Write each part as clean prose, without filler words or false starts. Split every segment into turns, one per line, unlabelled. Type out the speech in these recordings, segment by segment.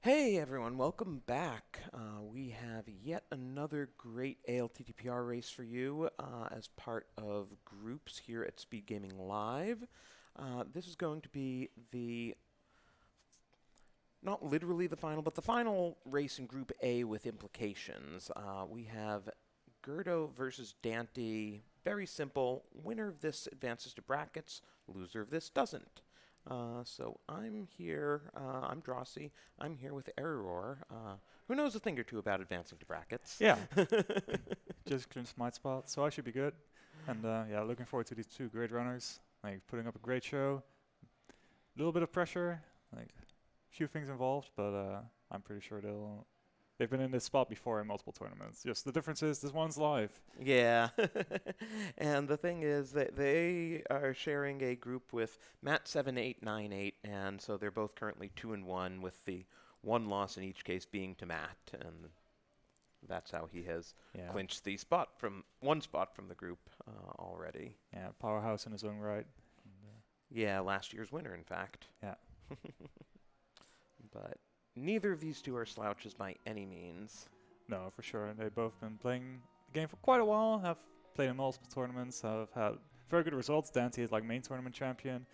Hey everyone, welcome back. We have yet another great ALTTPR race for you as part of groups here at SpeedGaming Live. This is going to be not literally the final, but the final race in Group A with implications. We have G3RD0 versus Daaanty. Very simple. Winner of this advances to brackets. Loser of this doesn't. So I'm here, I'm Drosy, I'm here with Error, who knows a thing or two about advancing to brackets.
Yeah, just clinched my spot, so I should be good. And yeah, looking forward to these two great runners, like putting up a great show. A little bit of pressure, like a few things involved, but I'm pretty sure they've been in this spot before in multiple tournaments. Just the difference is this one's live.
Yeah, and the thing is that they are sharing a group with Matt7898, and so they're both currently 2-1, with the one loss in each case being to Matt, and that's how he has clinched the one spot from the group already.
Yeah, powerhouse in his own right.
Yeah, last year's winner, in fact.
Yeah.
But neither of these two are slouches by any means.
No, for sure. They've both been playing the game for quite a while, have played in multiple tournaments, have had very good results. Daaanty is like main tournament champion.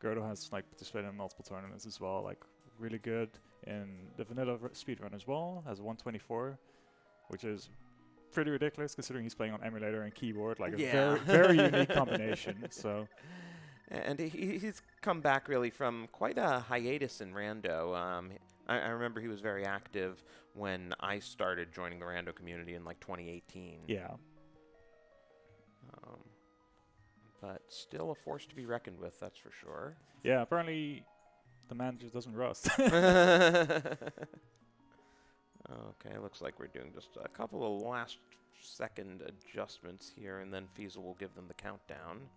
G3RD0 has like participated in multiple tournaments as well, like really good in the vanilla speedrun as well, has 124, which is pretty ridiculous considering he's playing on emulator and keyboard, like a very, very unique combination. So.
And he's come back really from quite a hiatus in Rando. I remember he was very active when I started joining the Rando community in like 2018.
Yeah.
But still a force to be reckoned with, that's for sure.
Yeah, apparently the man just doesn't rust.
Okay, looks like we're doing just a couple of last second adjustments here, and then Fiesel will give them the countdown.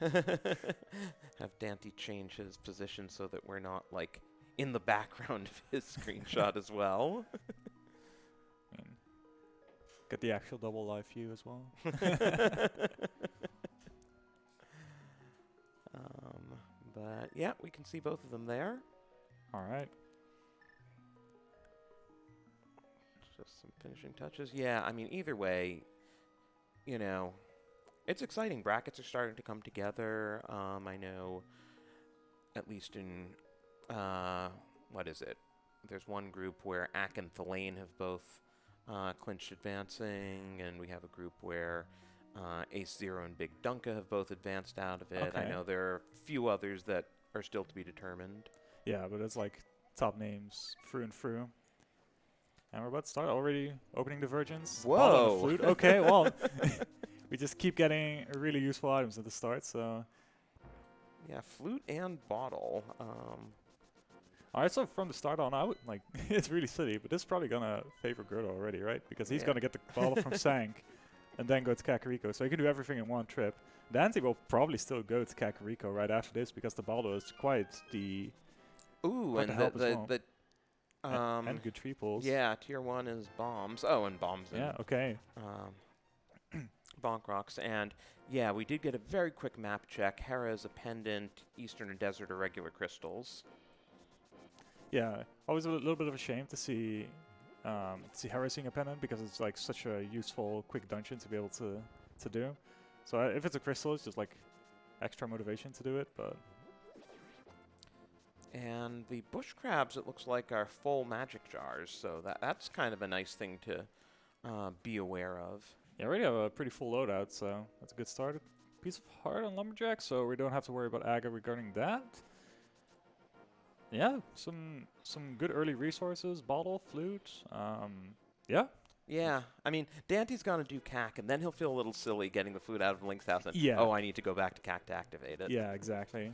Have Daaanty change his position so that we're not like in the background of his screenshot as well.
Get the actual double live view as well.
But yeah, we can see both of them there.
All right.
Just some finishing touches. Yeah, I mean, either way, you know, it's exciting. Brackets are starting to come together. I know, at least in, what is it? There's one group where Ak and Thalane have both clinched advancing, and we have a group where Ace Zero and Big Dunka have both advanced out of it.
Okay.
I know there are a few others that are still to be determined.
Yeah, but it's like top names through and through. And we're about to start already opening the virgins.
Whoa!
Flute. Okay, well, we just keep getting really useful items at the start, so.
Yeah, flute and bottle.
Alright, so from the start on, I would like it's really silly, but this is probably gonna favor G3RD0 already, right? Because he's gonna get the bottle from Sank and then go to Kakariko, so he can do everything in one trip. Daaanty will probably still go to Kakariko right after this because the bottle is quite the
and
and good triples.
Yeah, tier 1 is bombs. Oh, and bombs.
Yeah, okay.
Bonk rocks, and yeah, we did get a very quick map check. Hera is a pendant, Eastern and Desert are regular crystals.
Yeah, always a little bit of a shame to see Hera seeing a pendant because it's like such a useful, quick dungeon to be able to do. So if it's a crystal, it's just like extra motivation to do it, but.
And the bush crabs, it looks like, are full magic jars, so that's kind of a nice thing to be aware of.
Yeah, we already have a pretty full loadout, so that's a good start. Piece of heart on Lumberjack, so we don't have to worry about Aga regarding that. Yeah, some good early resources, bottle, flute, yeah.
Yeah, I mean, Daanty's gonna do CAC, and then he'll feel a little silly getting the flute out of Link's house, and oh, I need to go back to CAC to activate it.
Yeah, exactly.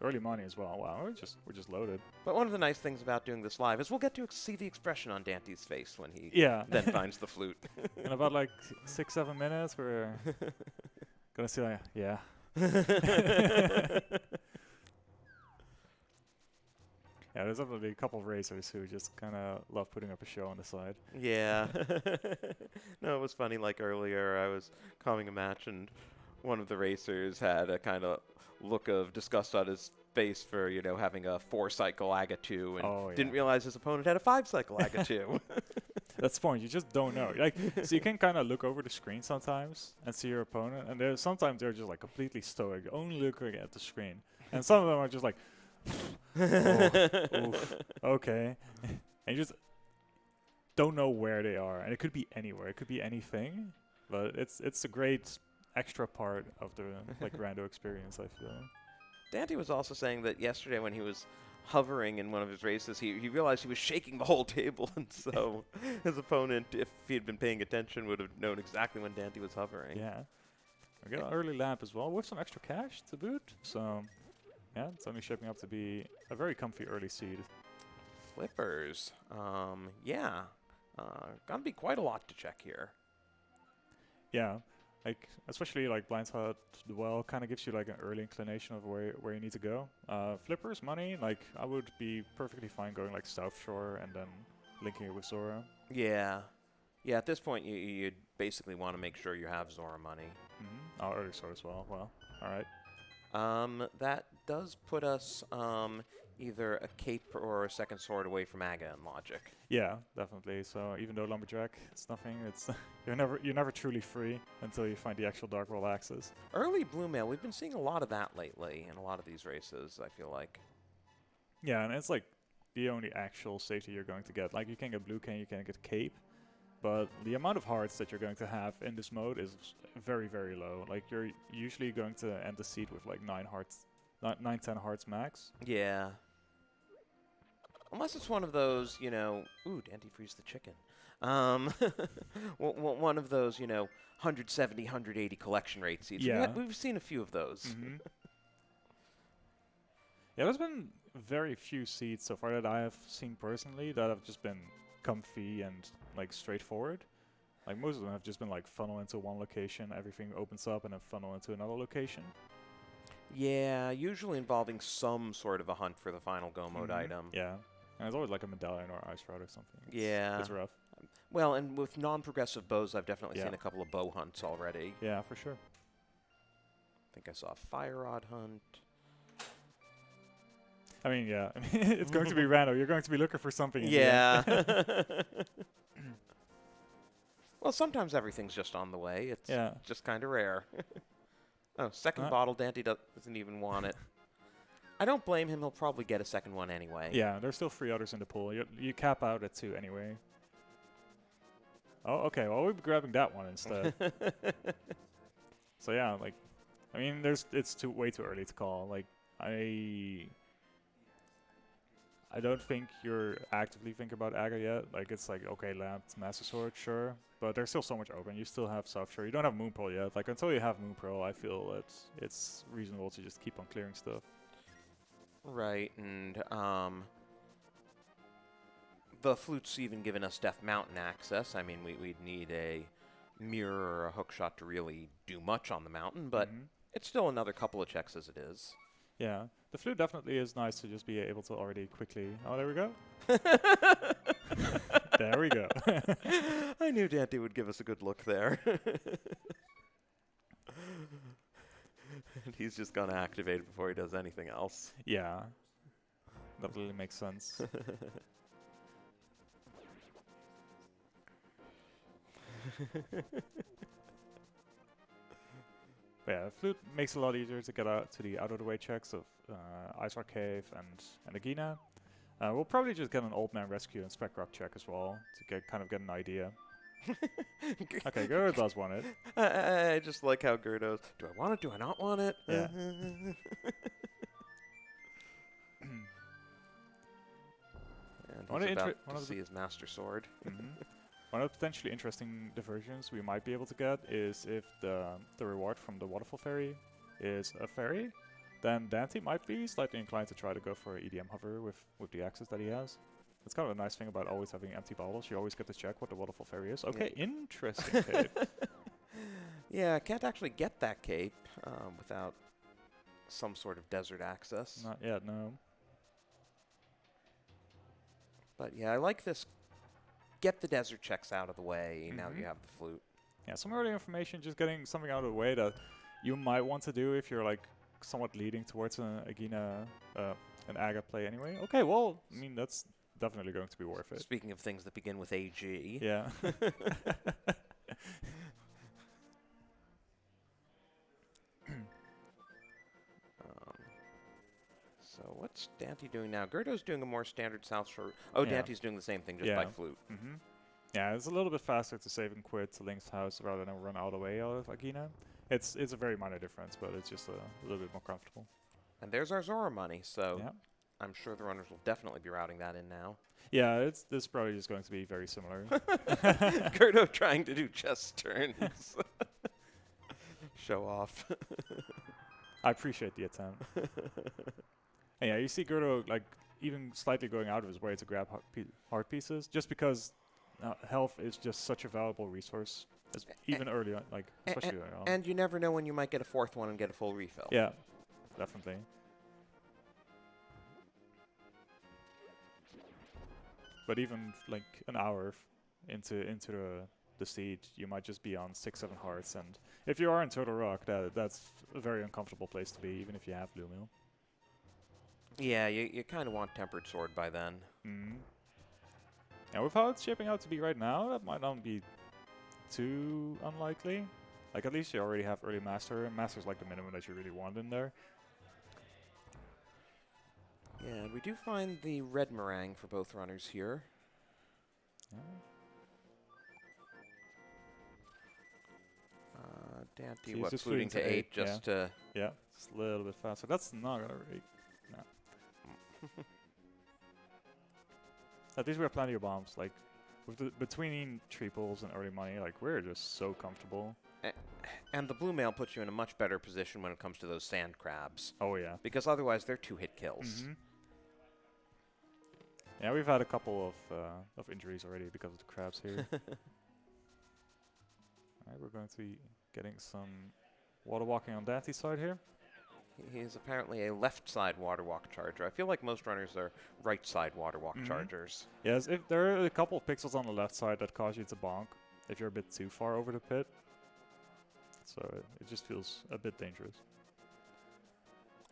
Early money as well. Wow, we're just loaded.
But one of the nice things about doing this live is we'll get to see the expression on Daanty's face when he then finds the flute.
In about like 6-7 minutes, we're gonna see like, yeah. Yeah, there's definitely a couple of racers who just kind of love putting up a show on the side.
Yeah. No, it was funny. Like earlier, I was calling a match, and one of the racers had a kind of look of disgust on his face for, you know, having a 4-cycle Aga 2 and
Oh,
didn't
yeah.
realize his opponent had a 5-cycle Aga 2.
That's the point. You just don't know. Like, so you can kind of look over the screen sometimes and see your opponent, and sometimes they're just like completely stoic, only looking at the screen, and some of them are just like, oh, oof, okay, and you just don't know where they are, and it could be anywhere. It could be anything, but it's a great extra part of the like rando experience, I feel.
Daaanty was also saying that yesterday when he was hovering in one of his races, he realized he was shaking the whole table, and so his opponent, if he had been paying attention, would have known exactly when Daaanty was hovering.
Yeah. We got an early lap as well with some extra cash to boot, so yeah, it's only shaping up to be a very comfy early seed.
Flippers. Yeah. Gonna be quite a lot to check here.
Yeah. Like, especially like blindside well kind of gives you like an early inclination of where you need to go. Flippers, money, like I would be perfectly fine going like South Shore and then linking it with Zora.
Yeah. Yeah, at this point, you'd basically want to make sure you have Zora money.
Mm-hmm. Oh, early sword as well. Well, all right.
That does put us either a cape or a second sword away from Aga in logic.
Yeah, definitely. So even though Lumberjack, it's nothing. It's you're never truly free until you find the actual Dark World axis.
Early Blue Mail, we've been seeing a lot of that lately in a lot of these races, I feel like.
Yeah, and it's like the only actual safety you're going to get. Like you can get Blue Cane, you can get Cape, but the amount of hearts that you're going to have in this mode is very, very low. Like you're usually going to end the seed with like 9 hearts, 10 hearts max.
Yeah. Unless it's one of those, you know, ooh, Daaanty frees the chicken. One of those, you know, 170, 180 collection rate seeds.
Yeah.
We've seen a few of those.
Mm-hmm. Yeah, there's been very few seeds so far that I have seen personally that have just been comfy and like straightforward. Like most of them have just been like funnel into one location, everything opens up, and then funnel into another location.
Yeah, usually involving some sort of a hunt for the final go mode item.
Yeah, and it's always like a medallion or ice rod or something.
Yeah.
It's rough.
Well, and with non-progressive bows, I've definitely
Yeah.
seen a couple of bow hunts already.
Yeah, for sure.
I think I saw a fire rod hunt.
I mean, yeah, it's going to be random. You're going to be looking for something. In the
Yeah. Well, sometimes everything's just on the way. It's
Yeah.
just kind of rare. Oh, second bottle. Daaanty doesn't even want it. I don't blame him. He'll probably get a second one anyway.
Yeah, there's still 3 others in the pool. You cap out at 2 anyway. Oh, okay. Well, we'll be grabbing that one instead. So yeah, like, I mean, it's way too early to call. Like, I don't think you're actively thinking about Aga yet. Like, it's like, okay, Lamp, Master Sword, sure. But there's still so much open. You still have South Shore. You don't have Moon Pearl yet. Like, until you have Moon Pearl, I feel that it's reasonable to just keep on clearing stuff.
Right, and the Flute's even given us Death Mountain access. I mean, we'd need a mirror or a hookshot to really do much on the mountain, but it's still another couple of checks as it is.
Yeah, the Flute definitely is nice to just be able to already quickly... Oh, there we go. There we go.
I knew Daaanty would give us a good look there. And he's just going to activate it before he does anything else.
Yeah, that really makes sense. But yeah, Flute makes it a lot easier to get out to the out-of-the-way checks of Ice Rock Cave and Agina. We'll probably just get an Old Man Rescue and Spec Rock check as well to kind of get an idea. Okay, Gerdo does want it.
I just like how Gerdo's, do I want it, do I not want it?
Yeah.
And he's about to see his Master Sword.
One of the potentially interesting diversions we might be able to get is if the reward from the Waterfall Fairy is a fairy, then Daaanty might be slightly inclined to try to go for an EDM hover with the access that he has. That's kind of a nice thing about always having empty bottles. You always get to check what the Waterfall Fairy is. Okay, interesting, Cape.
Yeah, I can't actually get that cape without some sort of desert access.
Not yet, no.
But yeah, I like this. Get the desert checks out of the way now that you have the Flute.
Yeah, some early information, just getting something out of the way that you might want to do if you're like somewhat leading towards an Aga play anyway. Okay, well, I mean, that's definitely going to be worth it.
Speaking of things that begin with AG.
Yeah.
So what's Daaanty doing now? Gerdo's doing a more standard South Shore. Oh,
Yeah.
Danty's doing the same thing just by flute.
Mm-hmm. Yeah, it's a little bit faster to save and quit to Link's house rather than run all the way out of Agina. It's a very minor difference, but it's just a little bit more comfortable.
And there's our Zora money, so
Yeah.
I'm sure the runners will definitely be routing that in now.
Yeah, this is probably just going to be very similar.
Gerdo trying to do chess turns. Show off.
I appreciate the attempt. And yeah, you see Gerdo like even slightly going out of his way to grab heart pieces, just because health is just such a valuable resource, even early on, like especially early on.
And you never know when you might get a fourth one and get a full refill.
Yeah, definitely. But even like an hour into the siege, you might just be on 6-7 hearts, and if you are in Turtle Rock, that's a very uncomfortable place to be, even if you have Blue Mill.
Yeah, you kind of want Tempered Sword by then.
Mm-hmm. And with how it's shaping out to be right now, that might not be too unlikely. Like, at least you already have early Master, and Master's like the minimum that you really want in there.
Yeah, we do find the red meringue for both runners here.
Yeah.
Daaanty,
He's
what,
just
fluting to 8 just to...
Yeah, just a little bit faster. That's not gonna really... No. At least we have plenty of bombs. Like, with between triples and early money, like, we're just so comfortable.
And the blue mail puts you in a much better position when it comes to those sand crabs.
Oh, yeah.
Because otherwise they're 2-hit kills.
Mm-hmm. Yeah, we've had a couple of injuries already because of the crabs here. Alright, we're going to be getting some water walking on Daanty's side here.
He's apparently a left side water walk charger. I feel like most runners are right side water walk chargers.
Yes, if there are a couple of pixels on the left side that cause you to bonk if you're a bit too far over the pit. So it just feels a bit dangerous.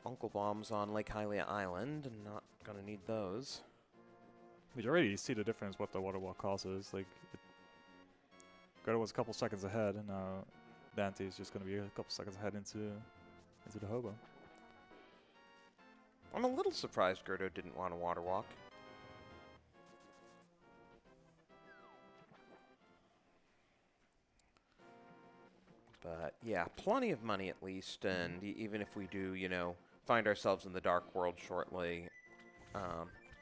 Uncle Bomb's on Lake Hylia Island, and not gonna need those.
But you already see the difference what the water walk causes. Like, Gerdo was a couple seconds ahead, and now Daaanty is just gonna be a couple seconds ahead into the hobo.
I'm a little surprised Gerdo didn't want to water walk. But yeah, plenty of money at least, and even if we do, you know, find ourselves in the dark world shortly.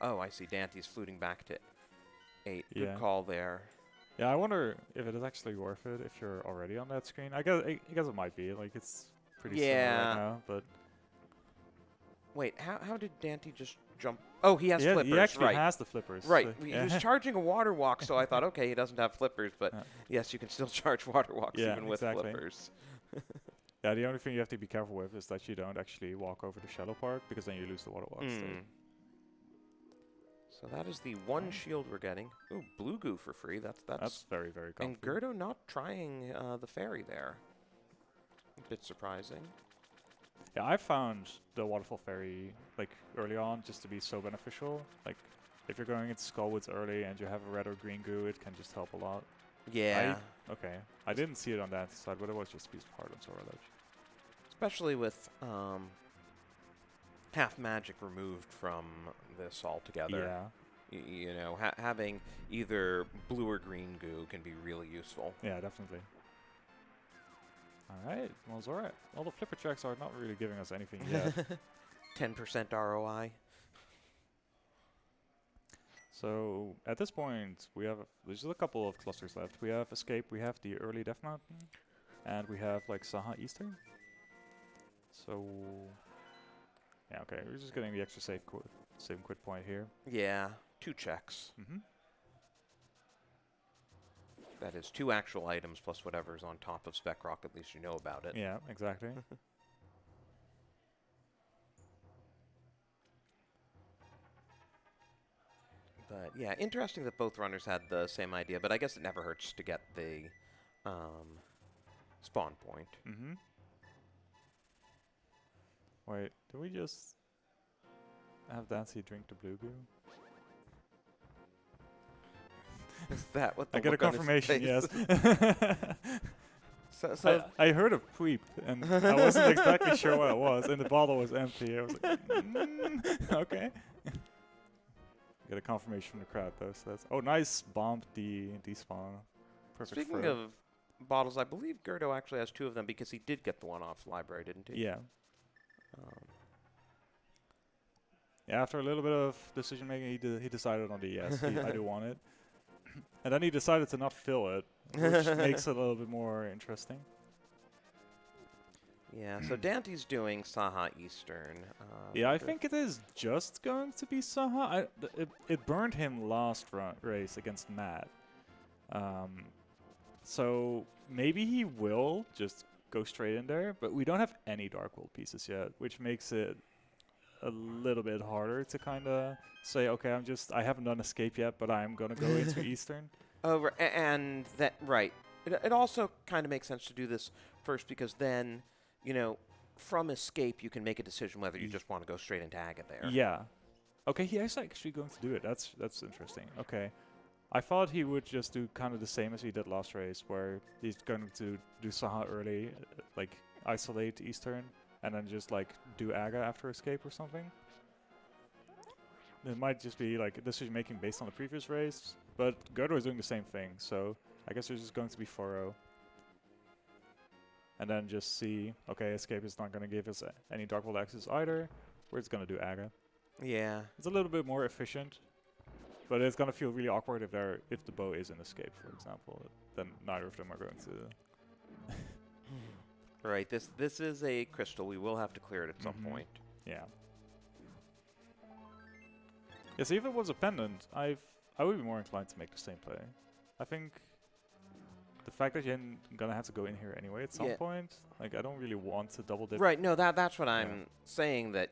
Oh, I see. Daanty's fluting back to 8. Good call there.
Yeah, I wonder if it is actually worth it if you're already on that screen. I guess it might be. Like, it's pretty similar right now, but...
Wait, how did Daaanty just jump? Oh, he has flippers,
he actually
right.
has the flippers.
Right,
So
he was charging a water walk, so I thought, okay, he doesn't have flippers, but yes, you can still charge water walks even with flippers.
Yeah, the only thing you have to be careful with is that you don't actually walk over the shallow part, because then you lose the water walks.
So that is the one shield we're getting. Ooh, blue goo for free. That's
very, very comfortable.
And Gerdo not trying the fairy there. A bit surprising.
Yeah, I found the waterfall fairy like early on just to be so beneficial. Like, if you're going into Skullwoods early and you have a red or green goo, it can just help a lot.
Yeah.
I didn't see it on that side, but it was just a piece of heart on Zora Ledge.
Especially with half magic removed from this altogether.
Yeah.
You know, having either blue or green goo can be really useful.
Yeah, definitely. Alright, well, Zora, all the flipper checks are not really giving us anything yet.
10% ROI.
So, at this point, there's just a couple of clusters left. We have Escape, we have the early Death Mountain, and we have, like, Saha Eastern. So, yeah, okay, we're just getting the extra save and quit point here.
Yeah, 2 checks. That is 2 actual items plus whatever's on top of Spec Rock, at least you know about it.
Yeah, exactly.
But yeah, interesting that both runners had the same idea, but I guess it never hurts to get the spawn point.
Wait, do we just have Daaanty drink the blue goo?
Is that what the
I get a
look on his
confirmation,
face-
yes.
So
I heard a tweep, and I wasn't exactly sure what it was, and the bottle was empty. I was like, okay. Get a confirmation from the crowd, though. So that's nice bomb despawn. Perfect.
speaking
throw.
of bottles, I believe Gerdo actually has 2 of them because he did get the one off library, didn't he?
Yeah.
Um,
Yeah, after a little bit of decision making, he decided on the yes. I do want it, and then he decided to not fill it, which makes it a little bit more interesting.
yeah. So Daanty's doing Saha Eastern.
Yeah, I think it is just going to be Saha. It burned him last race against Matt. So maybe he will just go straight in there, but we don't have any Dark World pieces yet, which makes it a little bit harder to kind of say, okay, I haven't done Escape yet, but I'm going to go into Eastern.
Oh, and that, right. It also kind of makes sense to do this first because then, from Escape, you can make a decision whether you just want to go straight into Aga there.
Yeah. Okay, he is actually going to do it. That's interesting. Okay. I thought he would just do kind of the same as he did last race, where he's going to do Saha early, like isolate Eastern, and then just like do Aga after Escape or something. It might just be like decision making based on the previous race, but Gerdo is doing the same thing, so I guess there's just going to be 4-0. And then just see, okay, Escape is not going to give us any Dark World access either. We're just going to do Aga.
Yeah.
It's a little bit more efficient, but it's going to feel really awkward if the bow is an Escape, for example. Then neither of them are going to...
Right. This is a crystal. We will have to clear it at some point.
Yeah. Yes, if it was a pendant, I would be more inclined to make the same play. I think the fact that you're gonna have to go in here anyway at some point, like I don't really want to double dip.
Right. No, that's what I'm saying. That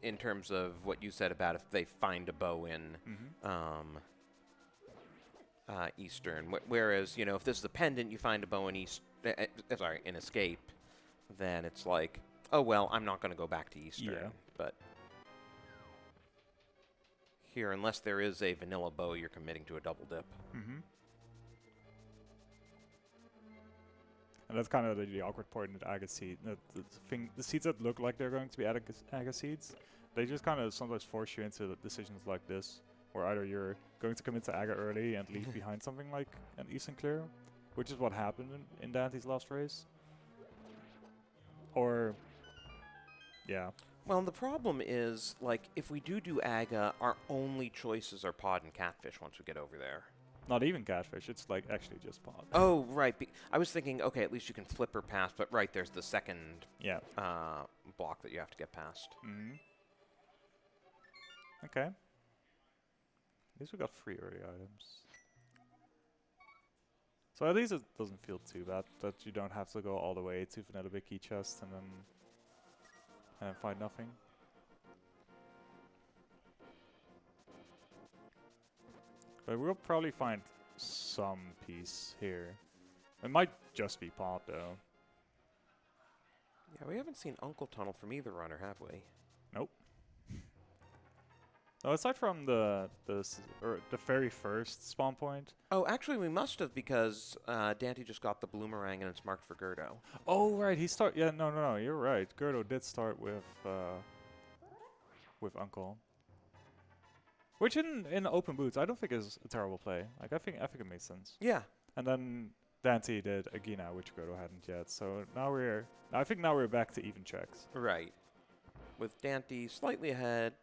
in terms of what you said about if they find a bow in Eastern, whereas if this is a pendant, you find a bow in in Escape, then it's like, oh well, I'm not going to go back to Eastern.
Yeah.
But here, unless there is a vanilla bow, you're committing to a double dip.
And that's kind of the awkward part in the Aga seed. The seeds that look like they're going to be Aga seeds, they just kind of sometimes force you into decisions like this, where either you're going to commit to Aga early and leave behind something like an Eastern clear, which is what happened in Daanty's last race. Or, yeah.
Well, the problem is, like, if we do Aga, our only choices are Pod and Catfish once we get over there.
Not even Catfish, it's like actually just Pod.
Oh, right. I was thinking, okay, at least you can flip her past, but right, there's the second block that you have to get past.
Okay. At least we got 3 early items. So at least it doesn't feel too bad that you don't have to go all the way to Vanilla Big Key Chest and then find nothing. But we'll probably find some piece here. It might just be Pod though.
Yeah, we haven't seen Uncle Tunnel from either runner, have we?
Nope. No, aside from the very first spawn point.
Oh, actually, we must have because Daaanty just got the Bloomerang and it's marked for Gerdo.
Oh, right. Yeah, no. You're right. Gerdo did start with Uncle. Which in open boots, I don't think is a terrible play. Like I think it makes sense.
Yeah.
And then Daaanty did Agina, which Gerdo hadn't yet. So I think now we're back to even checks.
Right. With Daaanty slightly ahead,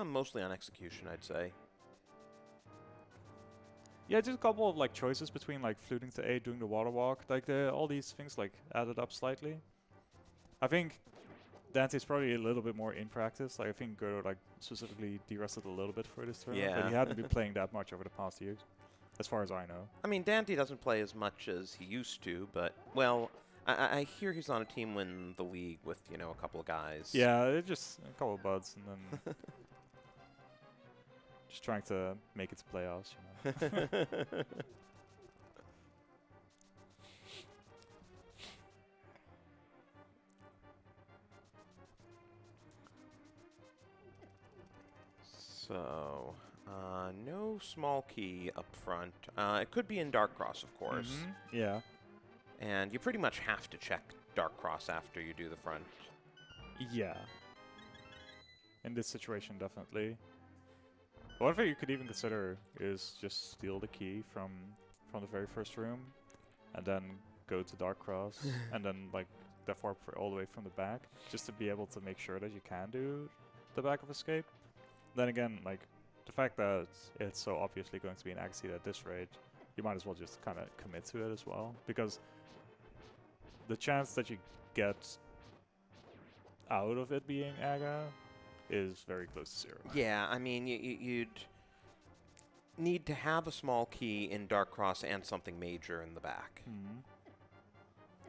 mostly on execution, I'd say.
Yeah, just a couple of like choices between like fluting to 8, doing the water walk, like all these things like added up slightly. I think Dante's probably a little bit more in practice. Like I think Gerdo like specifically de-rested a little bit for this tournament, but he hadn't been playing that much over the past years, as far as I know.
I mean, Daaanty doesn't play as much as he used to, but well, I hear he's on a team win the league with a couple of guys.
Yeah, it's just a couple of buds and then just trying to make it to playoffs.
So, no small key up front. It could be in Dark Cross, of course.
Yeah.
And you pretty much have to check Dark Cross after you do the front.
Yeah. In this situation, definitely. One thing you could even consider is just steal the key from the very first room, and then go to Dark Cross, and then like Death Warp all the way from the back, just to be able to make sure that you can do the back of escape. Then again, like the fact that it's so obviously going to be an Agaseed at this rate, you might as well just kind of commit to it as well, because the chance that you get out of it being Aga is very close to 0.
Yeah, I mean, you'd need to have a small key in Dark Cross and something major in the back.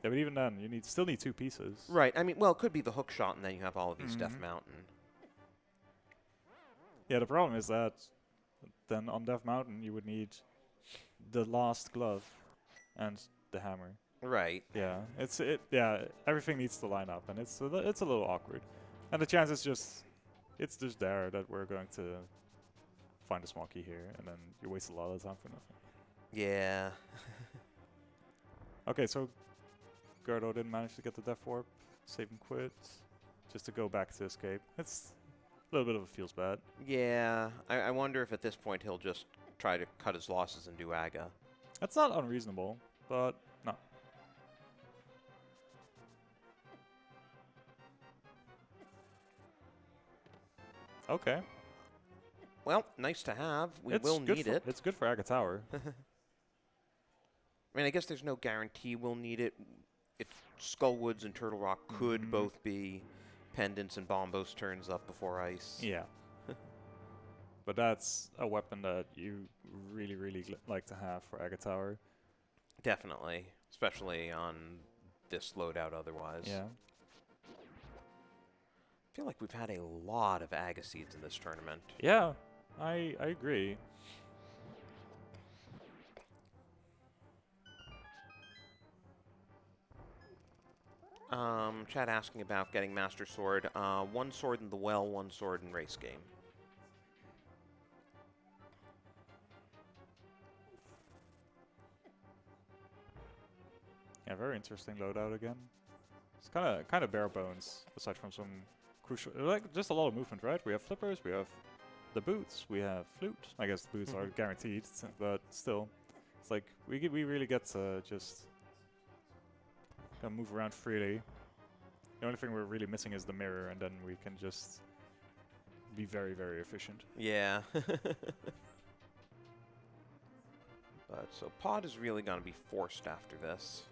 Yeah, but even then, you still need 2 pieces.
Right, I mean, well, it could be the hook shot, and then you have all of these Death Mountain.
Yeah, the problem is that then on Death Mountain, you would need the last glove and the hammer.
Right.
Yeah, yeah, everything needs to line up, and it's a little awkward. And the chance is just there that we're going to find a small key here, and then you waste a lot of time for nothing.
Yeah.
Okay, so Gerdo didn't manage to get the Death Warp, save and quit, just to go back to escape. It's a little bit of a feels bad.
Yeah, I wonder if at this point he'll just try to cut his losses and do Aga.
That's not unreasonable, but no. Okay.
Well, nice to have. We will need it.
It's good for Aga Tower.
I mean, I guess there's no guarantee we'll need it. If Skullwoods and Turtle Rock could both be pendants and Bombos turns up before ice.
Yeah. But that's a weapon that you really, really like to have for Aga Tower.
Definitely. Especially on this loadout otherwise.
Yeah.
I feel like we've had a lot of Agaseeds in this tournament.
Yeah, I agree.
Chat asking about getting Master Sword. 1 sword in the well, 1 sword in race game.
Yeah, very interesting loadout again. It's kind of bare bones, aside from some crucial, like just a lot of movement, right? We have flippers, we have the boots, we have flute. I guess the boots are guaranteed, but still, it's like we really get to just kind of move around freely. The only thing we're really missing is the mirror, and then we can just be very, very efficient.
Yeah. But so Pod is really going to be forced after this.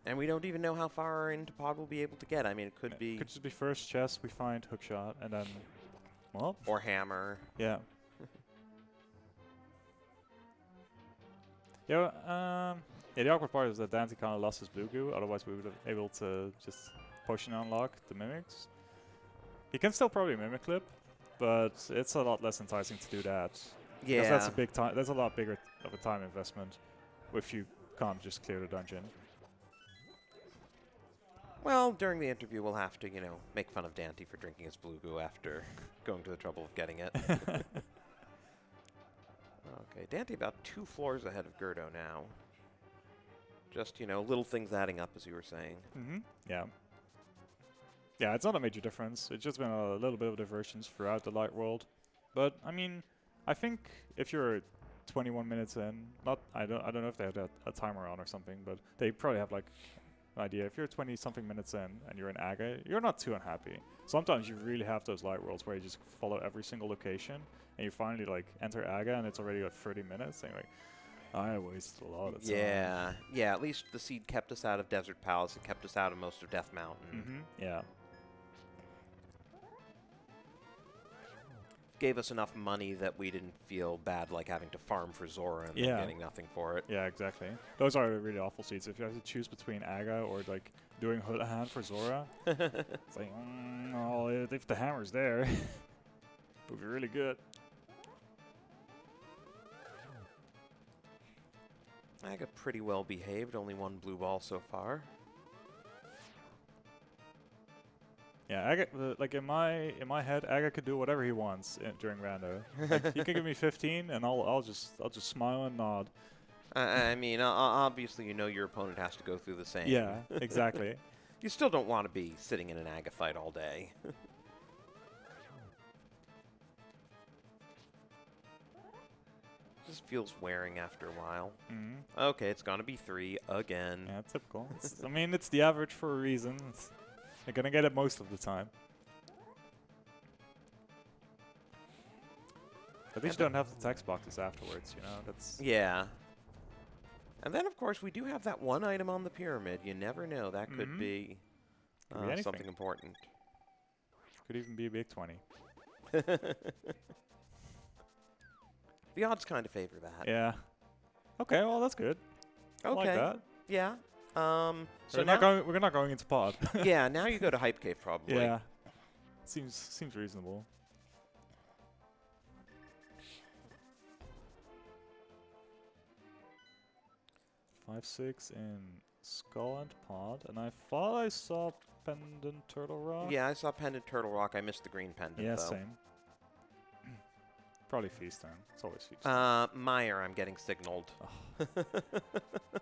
And we don't even know how far into Pod we'll be able to get. I mean, it could be...
Could just be first chest, we find hookshot, and then... Well...
Or hammer.
Yeah. Yeah, the awkward part is that Daaanty kind of lost his blue goo, otherwise we would have been able to just potion unlock the mimics. He can still probably mimic clip, but it's a lot less enticing to do that.
Yeah.
Because that's a big time. That's a lot bigger of a time investment if you can't just clear the dungeon.
Well, during the interview, we'll have to, you know, make fun of Daaanty for drinking his blue goo after going to the trouble of getting it. Okay, Daaanty about 2 floors ahead of Gerdo now. Just, you know, little things adding up, as you were saying.
Yeah. Yeah, it's not a major difference. It's just been a little bit of diversions throughout the light world. But, I mean, I think if you're 21 minutes in, I don't know if they had a timer on or something, but they probably have, like, an idea. If you're 20-something minutes in and you're in Aga, you're not too unhappy. Sometimes you really have those light worlds where you just follow every single location, and you finally, like, enter Aga, and it's already, like, 30 minutes, and you're like, I wasted a lot of time.
Yeah. Yeah, at least the seed kept us out of Desert Palace. It kept us out of most of Death Mountain.
Yeah.
Gave us enough money that we didn't feel bad, like having to farm for Zora and then getting nothing for it.
Yeah, exactly. Those are really awful seeds. If you have to choose between Aga or, like, doing Houlihan for Zora, it's like, oh, if the hammer's there, it would be really good.
Aga pretty well behaved, only 1 blue ball so far.
Yeah, like in my head, Aga could do whatever he wants during rando. Like, he can give me 15, and I'll just smile and nod.
I mean, obviously, you know your opponent has to go through the same.
Yeah, exactly.
You still don't want to be sitting in an Aga fight all day. Just feels wearing after a while. Okay, it's gonna be 3 again.
Yeah, typical. I mean, it's the average for a reason. You're gonna get it most of the time. At least you don't have the text boxes afterwards, you know? That's...
Yeah. And then, of course, we do have that one item on the pyramid. You never know. That could be something important.
Could even be a big 20.
The odds kind of favor that.
Yeah. Okay, well, that's good.
Okay.
I like that.
Yeah. So
we're not going into pod.
Yeah, now you go to Hype Cave, probably.
Yeah. Seems reasonable. Five, 6 in Skull and Pod, and I thought I saw Pendant Turtle Rock.
Yeah, I saw Pendant Turtle Rock. I missed the green pendant,
Yeah,
though.
same. Probably Feast then. It's always Feast.
Meyer, I'm getting signaled.
Oh.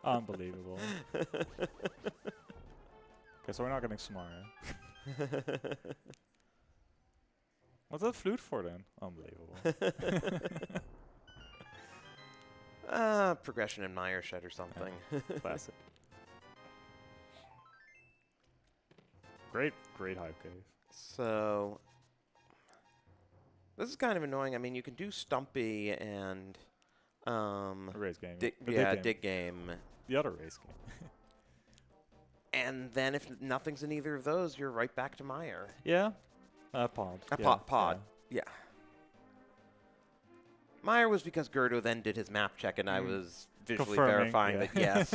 Unbelievable. Okay, so we're not getting smarter. What's that flute for then? Unbelievable.
Progression in Meyer shed or something.
Classic. Great Hype Cave.
So, this is kind of annoying. I mean, you can do Stumpy and
A race game.
dig game.
The other race game.
And then if nothing's in either of those, you're right back to Meyer.
Yeah. Pod.
Pod. Yeah. Meyer was because Gerdo then did his map check, and I was visually verifying that yes.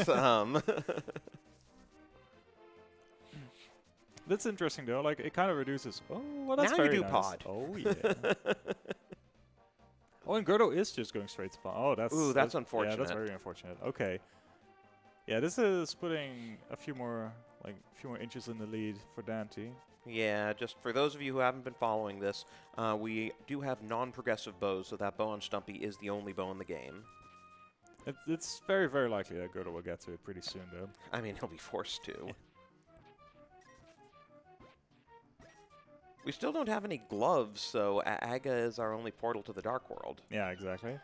That's interesting though. Like, it kind of reduces. Oh, well, that's
now
very
you do
nice.
pod.
Oh yeah. Oh, and Gerdo is just going straight to pod. Oh, that's
unfortunate.
Yeah, that's very unfortunate. Okay. Yeah, this is putting a few more inches in the lead for Daaanty.
Yeah, just for those of you who haven't been following this, we do have non-progressive bows, so that bow on Stumpy is the only bow in the game.
It's very, very likely that Gerdo will get to it pretty soon, though.
I mean, he'll be forced to. We still don't have any gloves, so Aga is our only portal to the Dark World.
Yeah, exactly.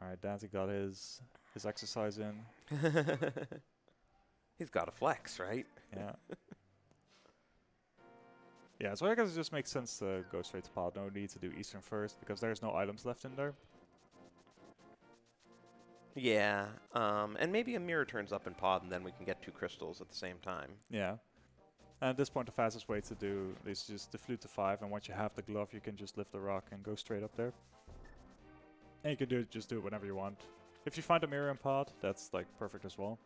All right, Daaanty got his exercise in.
He's got a flex, right?
Yeah. Yeah, so I guess it just makes sense to go straight to pod. No need to do Eastern first, because there's no items left in there.
Yeah, and maybe a mirror turns up in pod, and then we can get 2 crystals at the same time.
Yeah. And at this point, the fastest way to do is just the flute to 5, and once you have the glove, you can just lift the rock and go straight up there. And you can just do it whenever you want. If you find a mirror in pod, that's like perfect as well.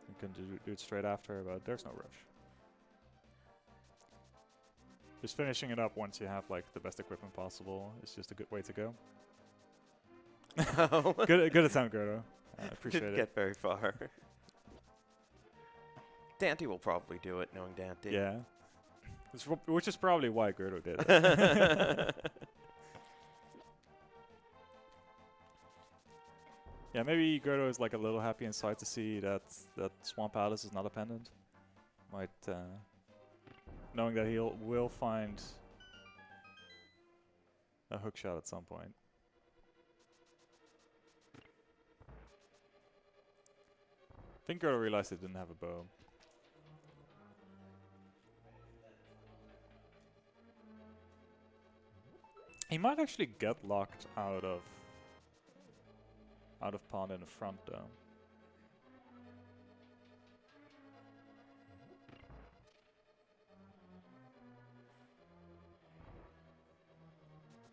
You can do it straight after, but there's no rush. Just finishing it up once you have like the best equipment possible is just a good way to go.
Oh.
Good attempt, Gerdo. I appreciate
Didn't
it.
get very far. Daaanty will probably do it, knowing Daaanty.
Yeah. Which is probably why Gerdo did it. Yeah, maybe Gerdo is like a little happy inside to see that Swamp Alice is not a pendant. Might, knowing that will find a hook shot at some point. I think Gerdo realized he didn't have a bow. He might actually get locked out of pond in the front though.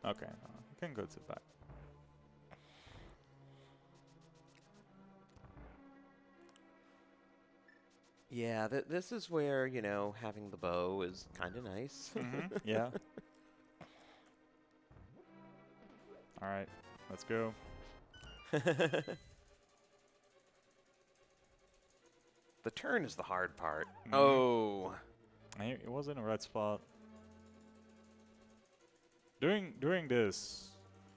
Okay, you can go to the back.
Yeah, this is where, you know, having the bow is kind of nice.
Yeah. All right, let's go.
The turn is the hard part.
Mhm.
Oh.
It was in the right spot. Doing this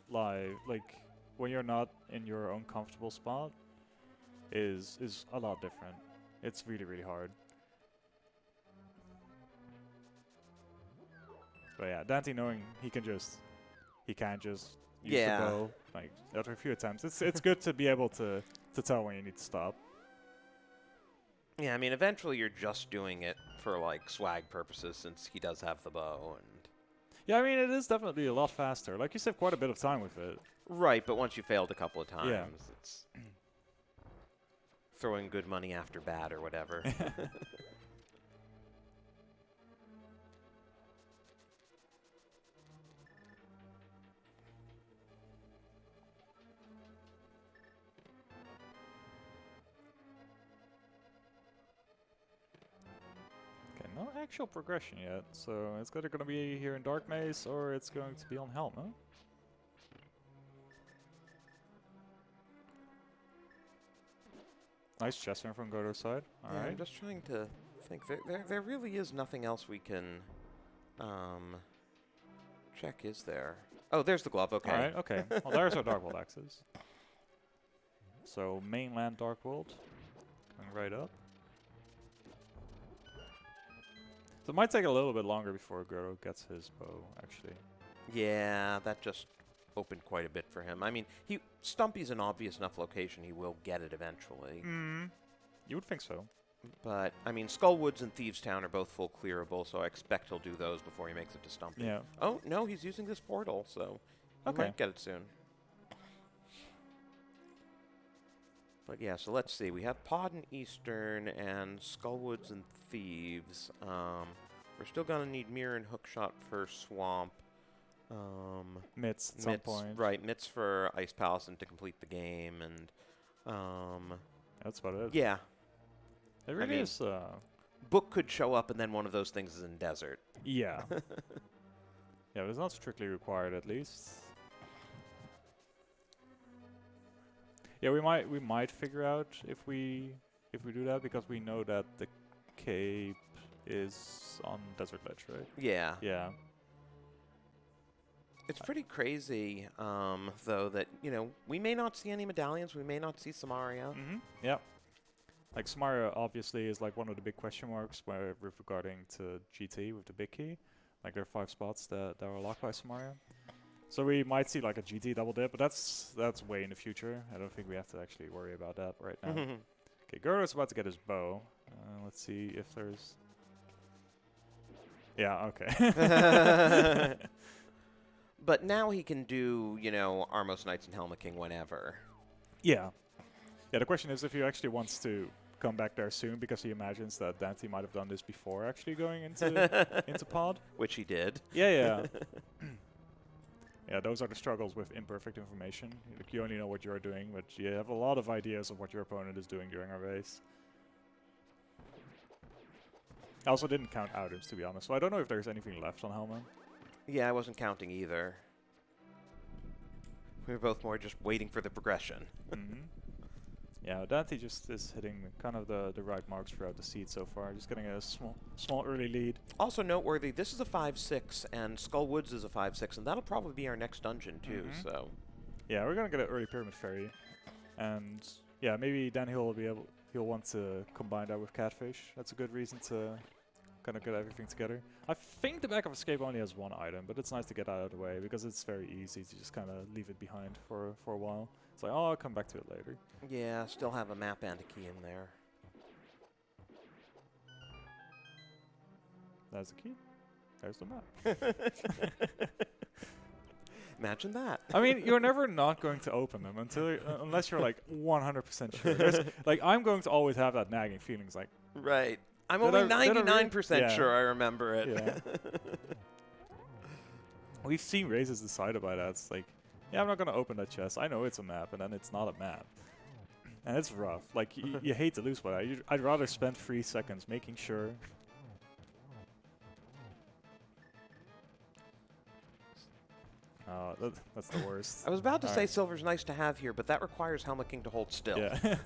live, like when you're not in your own comfortable spot, is a lot different. It's really, really hard. But yeah, Daaanty knowing he can't just use the bow like after a few attempts. It's good to be able to tell when you need to stop.
Yeah, I mean, eventually you're just doing it for, like, swag purposes since he does have the bow. And
Yeah, I mean, it is definitely a lot faster. Like, you save quite a bit of time with it.
right, but once you failed a couple of times,
Yeah.
it's throwing good money after bad or whatever.
Okay, no actual progression yet, so it's either going to be here in Dark Maze or it's going to be on Helm, huh? Nice gesture from Godo's side. All
Yeah,
right.
I'm just trying to think. There really is nothing else we can check, is there? Oh, there's the glove. Okay.
All right. Okay. Well, there's our Dark World axes. So mainland Dark World, going right up. So it might take a little bit longer before Godo gets his bow, actually.
Yeah, that just opened quite a bit for him. I mean, Stumpy's an obvious enough location. He will get it eventually.
You would think so.
But, I mean, Skullwoods and Thieves Town are both full clearable, so I expect he'll do those before he makes it to Stumpy.
Yeah.
Oh, no, he's using this portal, so he
Okay.
might get it soon. But yeah, so let's see. We have Pod and Eastern and Skullwoods and Thieves. We're still going to need Mirror and Hookshot for Swamp.
Mitts at some point.
Right, Mitts for Ice Palace and to complete the game, and
That's about it.
yeah.
It really
mean-
is.
Book could show up, and then one of those things is in desert.
Yeah. Yeah, but it's not strictly required, at least. Yeah, we might figure out if we do that, because we know that the cape is on Desert Ledge, right?
Yeah.
Yeah.
It's pretty crazy, though, that, you know, we may not see any medallions, we may not see Samaria.
Yeah. Like, Samaria obviously is like one of the big question marks with regarding to GT with the big key. Like, there are 5 spots that are locked by Samaria. So we might see like a GT double dip, but that's way in the future. I don't think we have to actually worry about that right now. Okay, Godo's about to get his bow. Let's see if there's... Yeah, okay.
But now he can do, you know, Armos Knights and Helma King whenever.
Yeah. Yeah, the question is if he actually wants to come back there soon, because he imagines that Daaanty might have done this before actually going into pod.
Which he did.
Yeah. Yeah, those are the struggles with imperfect information. Like, you only know what you're doing, but you have a lot of ideas of what your opponent is doing during a race. I also didn't count outers, to be honest, so I don't know if there's anything left on Helma.
Yeah, I wasn't counting either. We were both more just waiting for the progression.
Yeah, Daaanty just is hitting kind of the right marks throughout the seed so far, just getting a small early lead.
Also noteworthy, this is a 5-6, and Skullwoods is a 5-6, and that'll probably be our next dungeon too, so...
Yeah, we're gonna get an early Pyramid Ferry. And yeah, maybe then he'll want to combine that with Catfish. That's a good reason to kind of get everything together. I think the Back of Escape only has 1 item, but it's nice to get that out of the way, because it's very easy to just kind of leave it behind for a while. It's like, oh, I'll come back to it later.
Yeah, still have a map and a key in there.
There's the key. There's the map.
Imagine that.
I mean, you're never not going to open them unless you're like 100% sure. There's, like, I'm going to always have that nagging feeling. It's like,
Right. I'm
Did
only
I really-
99%
Yeah.
sure I remember it.
yeah. We've seen races decided by that. It's like, yeah, I'm not going to open that chest. I know it's a map, and then it's not a map. And it's rough. Like, you hate to lose by that. I'd rather spend 3 seconds making sure. That's the worst.
I was about to say
Alright.
silver's nice to have here, but that requires Helma King to hold still.
Yeah.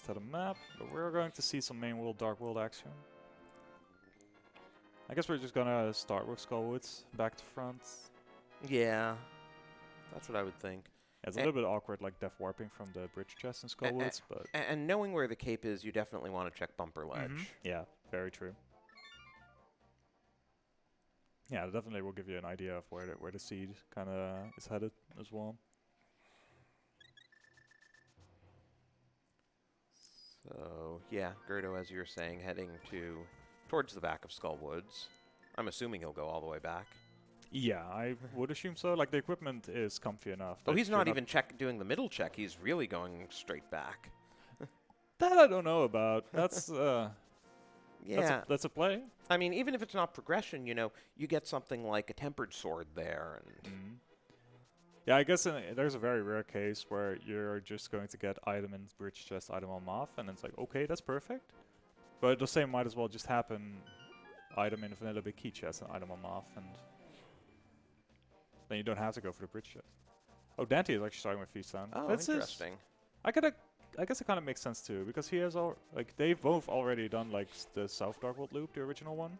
to the map, but we're going to see some main world, dark world action. I guess we're just gonna start with Skullwoods, back to front.
Yeah, that's what I would think.
It's a little bit awkward, like death warping from the bridge chest in Skullwoods, but...
And knowing where the cape is, you definitely want to check bumper ledge.
Yeah, very true. Yeah, it definitely will give you an idea of where the seed kind of is headed as well.
So, yeah, Gerdo, as you were saying, heading towards the back of Skullwoods. I'm assuming he'll go all the way back.
Yeah, I would assume so. Like, the equipment is comfy enough.
Oh, he's not even doing the middle check. He's really going straight back.
That I don't know about. That's,
yeah.
That's a play.
I mean, even if it's not progression, you know, you get something like a tempered sword there. And
yeah, I guess there's a very rare case where you're just going to get item in bridge chest, item on Moth, and it's like, okay, that's perfect. But the same might as well just happen, item in vanilla big key chest and item on Moth, and then you don't have to go for the bridge chest. Oh, Daaanty is actually starting with Feastdown.
Oh,
that's
interesting.
I guess it kind of makes sense too, because he has they've both already done like the South Dark World loop, the original one.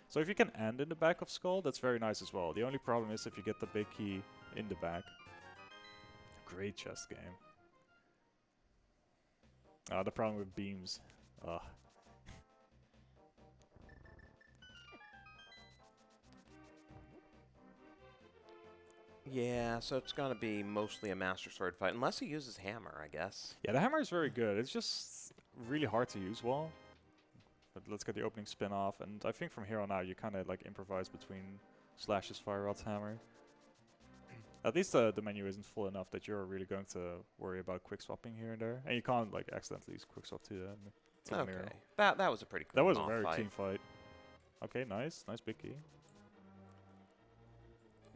So if you can end in the back of Skull, that's very nice as well. The only problem is if you get the big key in the back. Great chess game. The problem with beams. Ugh.
Yeah, so it's going to be mostly a Master Sword fight, unless he uses hammer, I guess.
Yeah, the hammer is very good. It's just really hard to use well. But let's get the opening spin off, and I think from here on out you kind of like improvise between Slashes, Fire Rod's hammer. At least the menu isn't full enough that you're really going to worry about quick swapping here and there, and you can't like accidentally use quick swap to the
Okay,
mirror.
that was a pretty clean
That was a
off
very
fight.
clean fight. Okay, nice big key.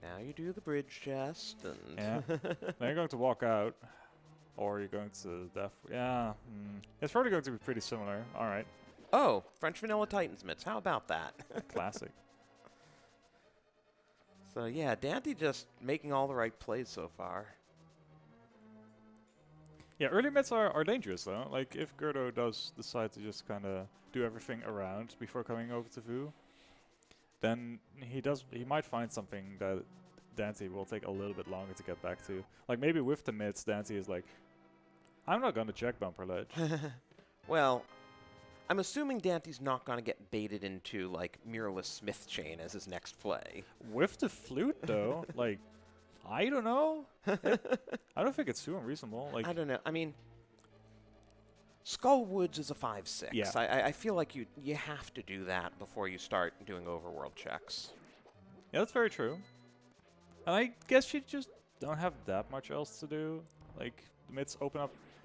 Now you do the bridge chest, and
Yeah. Now you're going to walk out, or you're going to def. Yeah, it's probably going to be pretty similar. All right.
Oh, French Vanilla Titans mitts. How about that?
Classic.
So yeah, Daaanty just making all the right plays so far.
Yeah, early mitts are dangerous though. Like if Gerdo does decide to just kind of do everything around before coming over to Vu, then he might find something that Daaanty will take a little bit longer to get back to. Like maybe with the mids, Daaanty is like, I'm not gonna check bumper ledge.
Well, I'm assuming Daanty's not going to get baited into, like, Mirrorless Smith Chain as his next play.
With the flute, though, like, I don't know. I don't think it's too unreasonable. Like,
I don't know. I mean, Skullwoods is a 5/6.
Yeah.
I feel like you have to do that before you start doing overworld checks.
yeah, that's very true. And I guess you just don't have that much else to do. Like, the mids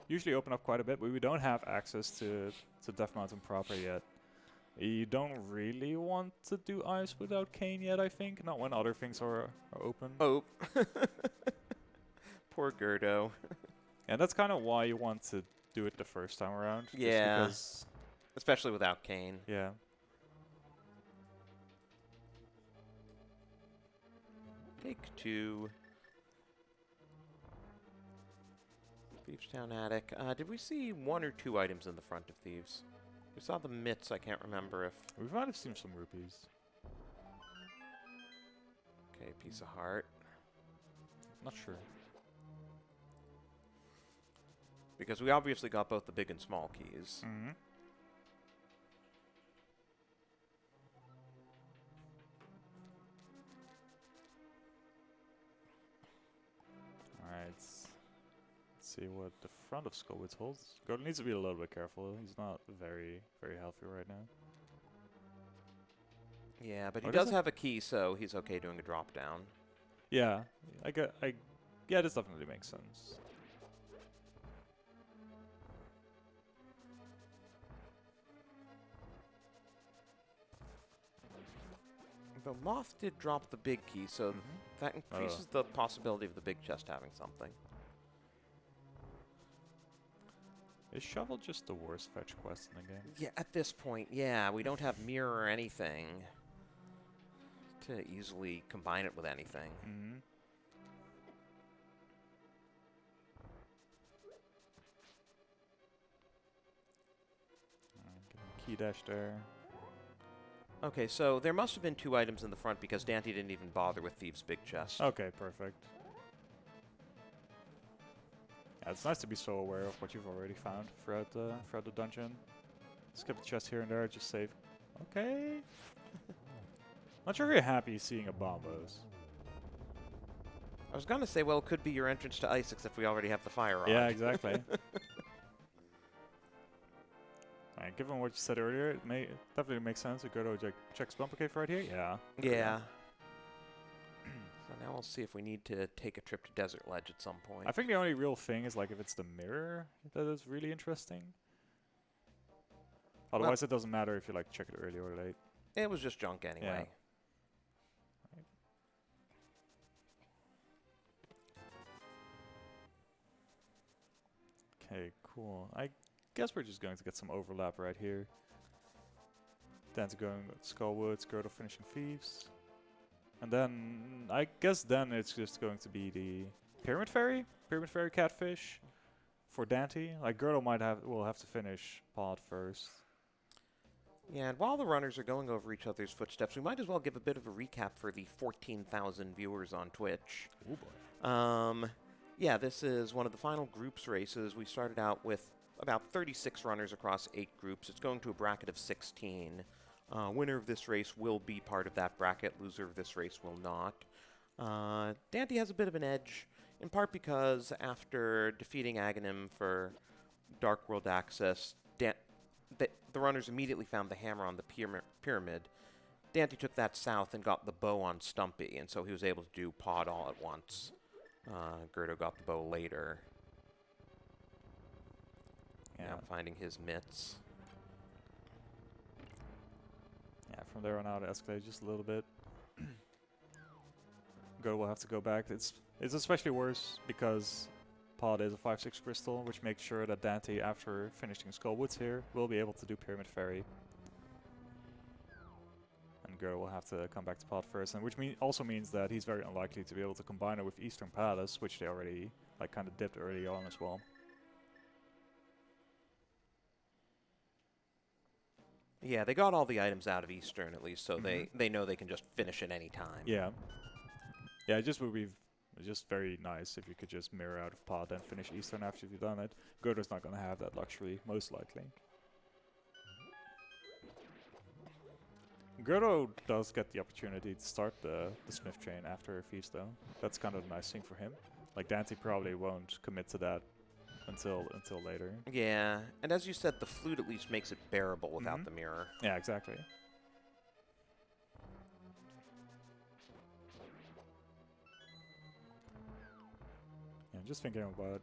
usually open up quite a bit, but we don't have access to Death Mountain proper yet. You don't really want to do Ice without Kane yet, I think. Not when other things are open.
Oh. Poor Gerdo.
And that's kind of why you want to do it the first time around. just
Yeah.
because,
Especially without Kane.
yeah.
Take 2. Thieves Town Attic. Did we see 1 or 2 items in the front of Thieves? We saw the mitts. I can't remember if...
We might have seen some rupees.
Okay, piece of heart.
Not sure.
Because we obviously got both the big and small keys.
Mm-hmm. Alright. Let's see what the front of Skullwoods holds. Gordon needs to be a little bit careful. He's not very, very healthy right now.
Yeah, but he
Or
does
does it?
have a key, so he's okay doing a drop down.
Yeah, yeah, this definitely makes sense.
The Moth did drop the big key, so that increases the possibility of the big chest having something.
Is Shovel just the worst fetch quest in the game?
Yeah, at this point, yeah, we don't have mirror or anything to easily combine it with anything.
Mm-hmm. key dash there.
Okay, so there must have been 2 items in the front because Daaanty didn't even bother with Thieves' big chest.
Okay, perfect. Yeah, it's nice to be so aware of what you've already found throughout the dungeon. Skip the chest here and there, just save. Okay. Not sure if you're happy seeing a bombos.
I was gonna say, well, it could be your entrance to ice, except we already have the fire on.
Yeah, exactly. Alright, given what you said earlier, it definitely makes sense. We go to checks bumper cave right here. Yeah.
Yeah. So now we'll see if we need to take a trip to Desert Ledge at some point.
I think the only real thing is like if it's the mirror that is really interesting. Otherwise, it doesn't matter if you like check it early or late.
It was just junk anyway.
Okay, cool. I guess we're just going to get some overlap right here. Daaanty going with Skullwoods, Girdle finishing Thieves. And then, I guess then it's just going to be the Pyramid Fairy Catfish for Daaanty. Like, Girdle will have to finish Pod first.
Yeah, and while the runners are going over each other's footsteps, we might as well give a bit of a recap for the 14,000 viewers on Twitch.
Oh boy.
Yeah, this is one of the final groups races. We started out with about 36 runners across 8 groups. It's going to a bracket of 16. Winner of this race will be part of that bracket. Loser of this race will not. Daaanty has a bit of an edge, in part because after defeating Aghanim for Dark World access, the runners immediately found the hammer on the pyramid. Daaanty took that south and got the bow on Stumpy, and so he was able to do Pod all at once. Gerdo got the bow later.
Yeah.
Now finding his mitts.
Yeah, from there on out, it escalated just a little bit. Gerdo will have to go back. It's especially worse because Pod is a 5/6 crystal, which makes sure that Daaanty, after finishing Skullwoods here, will be able to do Pyramid Fairy. And Gerdo will have to come back to Pod first, and which also means that he's very unlikely to be able to combine it with Eastern Palace, which they already like kind of dipped early on as well.
Yeah, they got all the items out of Eastern at least, so they know they can just finish at any time.
Yeah. Yeah, it just would be just very nice if you could just mirror out of Pod and finish Eastern after you've done it. Gerdo's not going to have that luxury, most likely. Gerdo does get the opportunity to start the Smith Chain after Feast, though. That's kind of a nice thing for him. Like, Daaanty probably won't commit to that until later.
Yeah, and as you said, the flute at least makes it bearable without the mirror.
Yeah, exactly. Yeah, just thinking about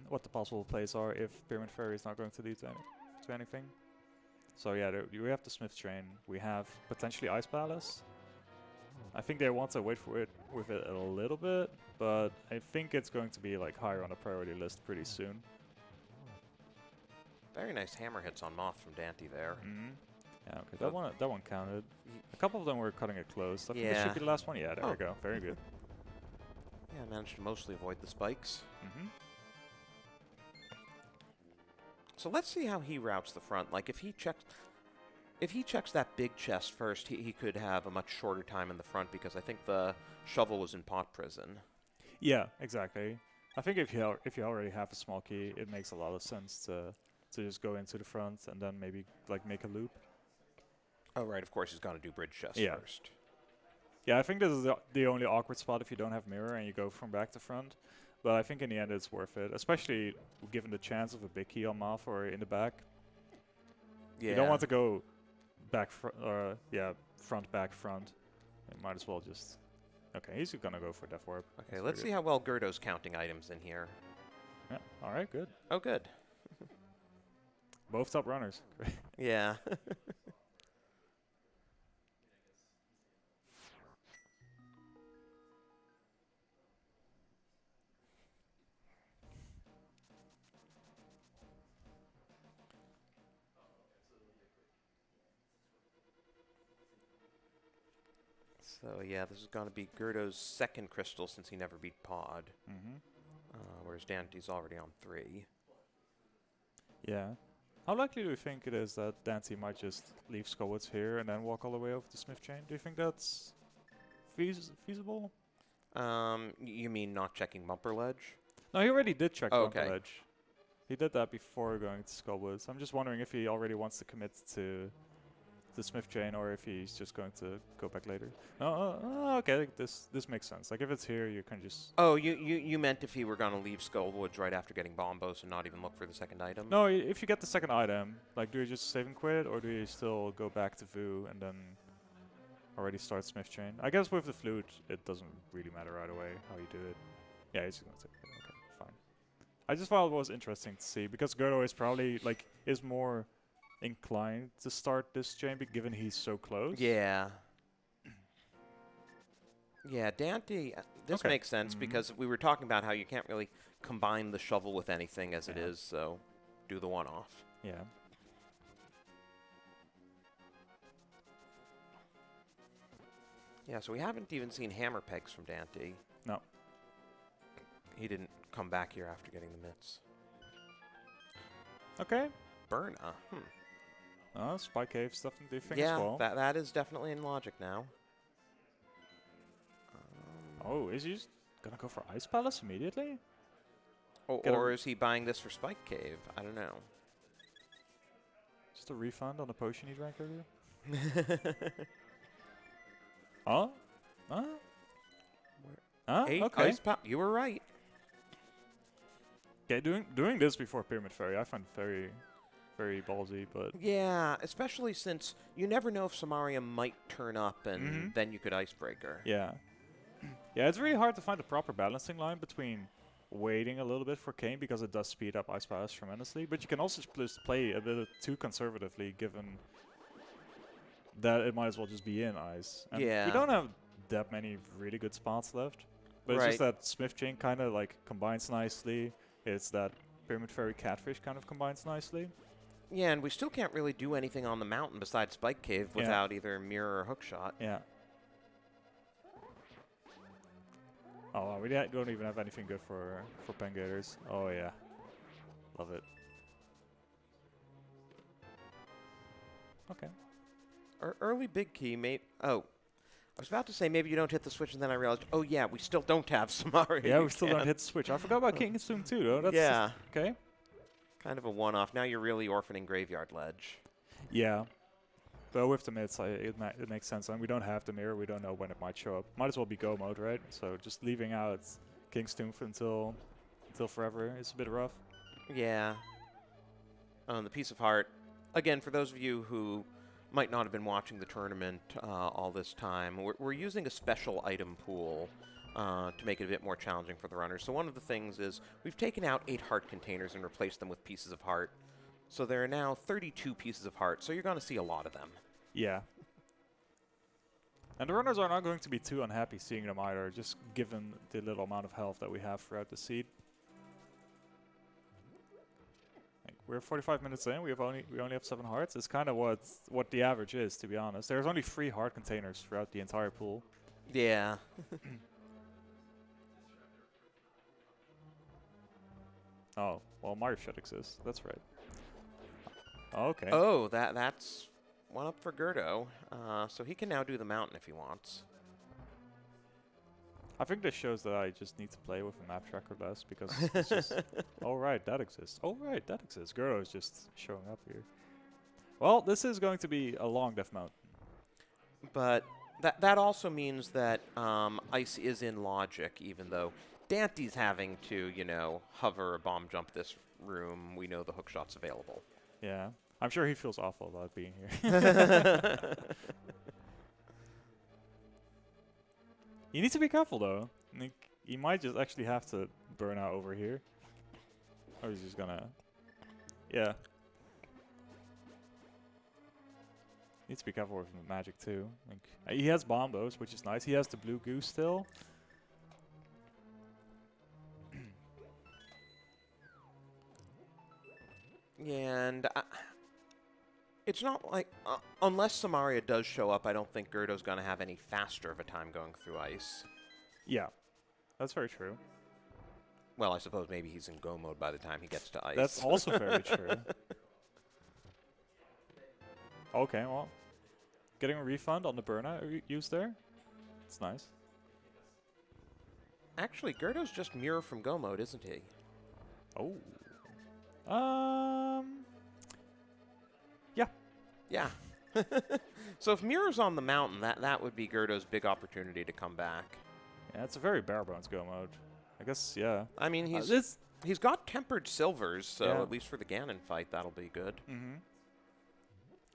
what the possible plays are if Pyramid Fairy is not going to lead to anything. So yeah, we have the Smith Train. We have potentially Ice Palace. I think they want to wait for it with it a little bit, but I think it's going to be like higher on the priority list pretty soon.
Very nice hammer hits on Moth from Daaanty there.
Yeah, okay, that one counted. A couple of them were cutting it close. I think this should be the last one. Yeah, there we go. Very good.
Yeah, I managed to mostly avoid the spikes. So let's see how he routes the front. Like if he checks that big chest first, he could have a much shorter time in the front because I think the shovel was in pot prison.
Yeah, exactly. I think if you already have a small key, it makes a lot of sense to just go into the front and then maybe like make a loop.
Oh right, of course he's got to do bridge chest first.
Yeah, I think this is the only awkward spot if you don't have mirror and you go from back to front. But I think in the end it's worth it, especially given the chance of a big key on Moth or in the back. Yeah. You don't want to go back, front, back, front. You might as well just... Okay, he's gonna go for Death Warp.
Okay, let's see how well Gerdo's counting items in here.
Yeah, alright, good.
Oh, good.
Both top runners.
Yeah. So yeah, this is going to be Gerdo's second crystal since he never beat Pod.
Mm-hmm.
Whereas Daaanty's already on 3.
Yeah. How likely do you think it is that Daaanty might just leave Skullwoods here and then walk all the way over to Smith Chain? Do you think that's feasible?
You mean not checking bumper ledge?
No, he already did check
Oh,
Bumper
okay.
Ledge. He did that before going to Skullwoods. I'm just wondering if he already wants to commit to the Smith Chain or if he's just going to go back later. Okay, this makes sense. Like if it's here, you can just.
Oh, you meant if he were gonna leave Skullwoods right after getting Bombos and not even look for the second item?
No, if you get the second item, like do you just save and quit or do you still go back to Vu and then already start Smith Chain? I guess with the flute, it doesn't really matter right away how you do it. Yeah, he's just gonna take it. Okay, fine. I just thought it was interesting to see because Gerdo is probably like is more inclined to start this chain, given he's so close.
Yeah. Yeah, Daaanty, this
Okay.
makes sense because we were talking about how you can't really combine the shovel with anything as it is, so do the one-off.
Yeah.
Yeah, so we haven't even seen hammer pegs from Daaanty.
No.
He didn't come back here after getting the mitts.
Okay.
Burna,
Spy Cave stuff in the thing
yeah,
as well.
that is definitely in logic now.
Oh, is he just gonna go for Ice Palace immediately?
Or is he buying this for Spike Cave? I don't know.
Just a refund on the potion he drank earlier? Huh? Huh? Okay.
Ice you were right.
Okay, doing this before Pyramid Fairy, I find very, very ballsy, but
Yeah, especially since you never know if Samaria might turn up and then you could Icebreaker.
yeah. Yeah, it's really hard to find the proper balancing line between waiting a little bit for Kane because it does speed up Ice Palace tremendously, but you can also just play a bit too conservatively given that it might as well just be in Ice. And
Yeah.
we don't have that many really good spots left, but it's just that Smith Chain kind of like combines nicely. It's that Pyramid Fairy Catfish kind of combines nicely.
Yeah, and we still can't really do anything on the mountain besides Spike Cave without either mirror or hookshot.
Yeah. Oh, wow, we don't even have anything good for Pengators. Oh yeah, love it. Okay.
Early big key, mate. Oh, I was about to say maybe you don't hit the switch, and then I realized, oh yeah, we still don't have Samaria.
Yeah, we still don't hit the switch. I forgot about King Zoom too, though. That's
yeah.
Okay.
Kind of a one-off. Now you're really orphaning Graveyard Ledge.
Yeah. But with the mids, it makes sense. And we don't have the mirror. We don't know when it might show up. Might as well be go mode, right? So just leaving out King's Tomb until forever is a bit rough.
Yeah. The Piece of Heart. Again, for those of you who might not have been watching the tournament all this time, we're using a special item pool to make it a bit more challenging for the runners. So one of the things is we've taken out 8 heart containers and replaced them with pieces of heart. So there are now 32 pieces of heart, so you're going to see a lot of them.
Yeah. And the runners are not going to be too unhappy seeing them either, just given the little amount of health that we have throughout the seed. Like, we're 45 minutes in. We only have 7 hearts. It's kind of what the average is, to be honest. There's only 3 heart containers throughout the entire pool.
Yeah.
Oh, well, Mario should exist. That's right. Okay.
Oh, that's one up for Gerdo. So he can now do the mountain if he wants.
I think this shows that I just need to play with a map tracker less because it's just, oh right, that exists. Oh right, that exists. Gerdo is just showing up here. Well, this is going to be a long Death Mountain.
But that also means that Ice is in logic, even though Daanty's having to, hover a bomb jump this room. We know the hookshot's available.
Yeah. I'm sure he feels awful about being here. You need to be careful, though. Like, he might just actually have to burn out over here. Or he's just gonna... Yeah. Needs to be careful with magic, too. Like, he has bombos, which is nice. He has the blue goose still.
Yeah, and it's not like, unless Samaria does show up, I don't think Gerdo's going to have any faster of a time going through Ice.
Yeah, that's very true.
Well, I suppose maybe he's in go mode by the time he gets to Ice.
That's also very true. Okay, well, getting a refund on the burnout used there. It's nice.
Actually, Gerdo's just Mirror from Go mode, isn't he?
Oh. Yeah.
Yeah. So if Mirror's on the mountain, that would be Gerdo's big opportunity to come back.
Yeah, it's a very bare bones Go mode. I guess, yeah.
I mean, he's got tempered silvers, so
Yeah.
at least for the Ganon fight, that'll be good.
Mm-hmm.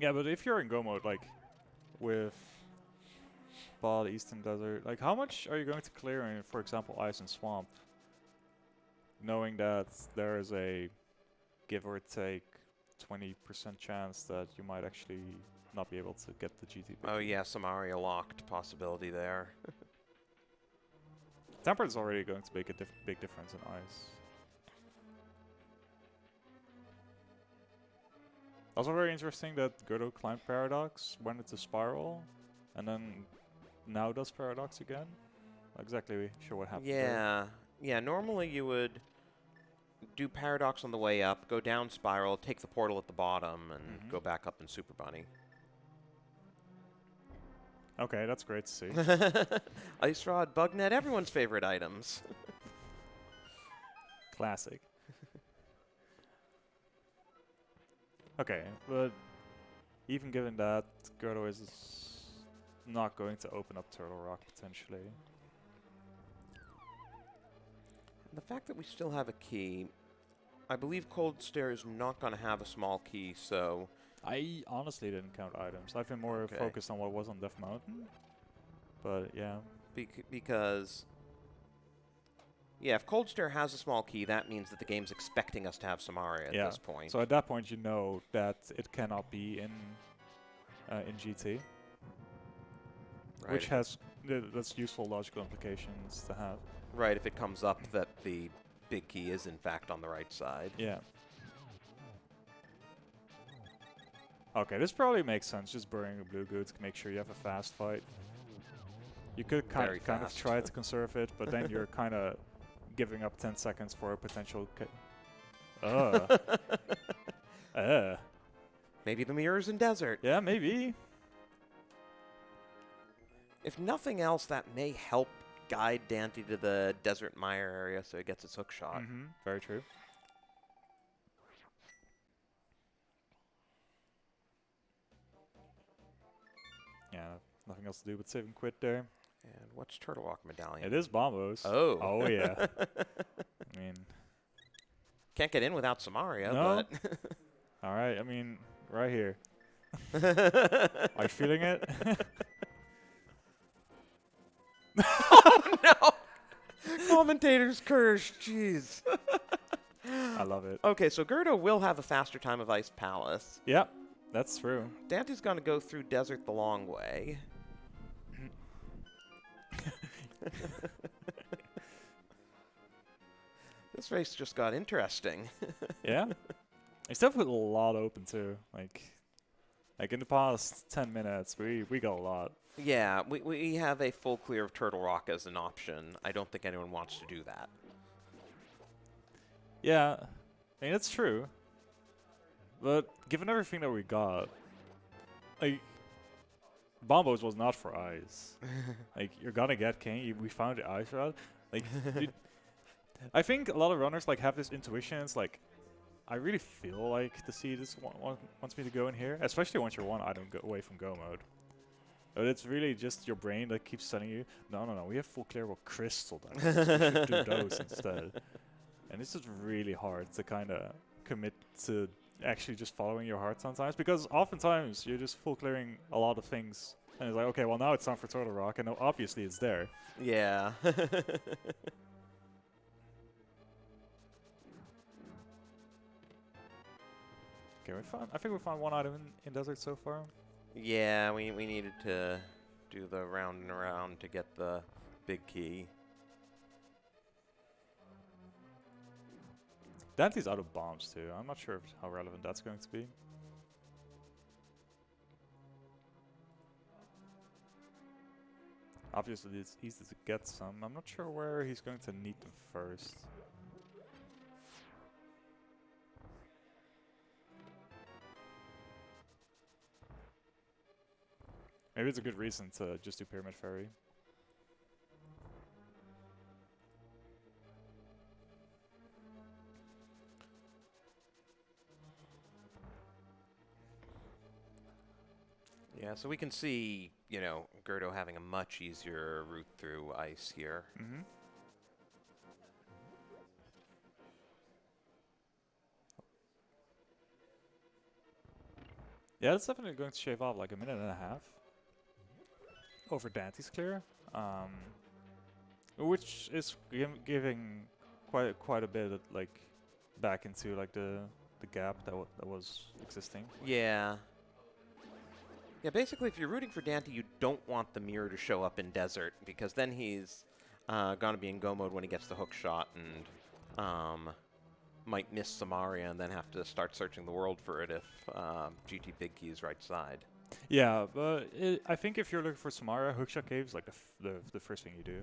Yeah, but if you're in Go mode, like, with Bald Eastern Desert, like, how much are you going to clear in, for example, Ice and Swamp? Knowing that there is a give or take 20% chance that you might actually not be able to get the GT.
Oh yeah, Samaria locked possibility there.
Tempered is already going to make a big difference in Ice. Also very interesting that Gerdo climbed Paradox, went into Spiral, and then now does Paradox again. Not exactly sure what happened there.
Yeah, normally you would do Paradox on the way up, go down Spiral, take the portal at the bottom, and go back up in Super Bunny.
Okay, that's great to see.
Ice Rod, Bugnet, everyone's favorite items.
Classic. Okay, but even given that, Gerdo is not going to open up Turtle Rock potentially.
The fact that we still have a key, I believe Cold Stare is not going to have a small key, so...
I honestly didn't count items. I've been more focused on what was on Death Mountain. But yeah.
Because... Yeah, if Cold Stare has a small key, that means that the game's expecting us to have Samaria at this point.
So at that point you know that it cannot be in GT.
Right.
Which has... that's useful logical implications to have.
Right, if it comes up that the big key is in fact on the right side.
Yeah. Okay, this probably makes sense, just burning the blue goods to make sure you have a fast fight. You could kind of try to conserve it, but then you're kind of giving up 10 seconds for a potential...
Maybe the mirror's in desert.
Yeah, maybe.
If nothing else, that may help guide Daaanty to the Desert Mire area so he gets his hook shot.
Very true. Yeah, nothing else to do but save and quit there.
And what's Turtle Rock Medallion?
It is Bombos.
Oh.
Oh, yeah. I mean...
Can't get in without Samaria,
no.
but...
All right, I mean, right here. Are you feeling it?
Oh, no! Commentator's curse, jeez.
I love it.
Okay, so Gerdo will have a faster time of Ice Palace.
Yep, that's true.
Daanty's going to go through desert the long way. This race just got interesting.
Yeah? It's definitely a lot open, too. Like in the past 10 minutes, we got a lot.
Yeah, we have a full clear of Turtle Rock as an option. I don't think anyone wants to do that.
Yeah, I mean, it's true. But given everything that we got, like, Bombos was not for Ice. Like, you're gonna get King. We found the Ice Rod. Like, I think a lot of runners, like, have this intuition. It's like, I really feel like the seed wants me to go in here, especially once you're one item away from Go mode. But it's really just your brain that keeps telling you, no, we have full clear with Crystal Diamonds. We should do those instead. And it's just really hard to kind of commit to actually just following your heart sometimes, because oftentimes you're just full clearing a lot of things. And it's like, okay, well now it's time for Turtle Rock, and obviously it's there.
Yeah.
Okay, I think we found one item in desert so far.
Yeah, we needed to do the round and around to get the big key.
Daanty's out of bombs too. I'm not sure how relevant that's going to be. Obviously it's easy to get some. I'm not sure where he's going to need them first. Maybe it's a good reason to just do Pyramid Fairy.
Yeah, so we can see, you know, Gerdo having a much easier route through ice here.
Mm-hmm. Yeah, that's definitely going to shave off like a minute and a half over Daanty's clear, which is giving quite a bit of, like, back into like the gap that was existing.
Yeah. Yeah, basically, if you're rooting for Daaanty, you don't want the mirror to show up in desert, because then he's going to be in go mode when he gets the hook shot and might miss Samaria and then have to start searching the world for it if GT Big Key is right side.
Yeah, but I think if you're looking for Samaria, hookshot cave is like the first thing you do.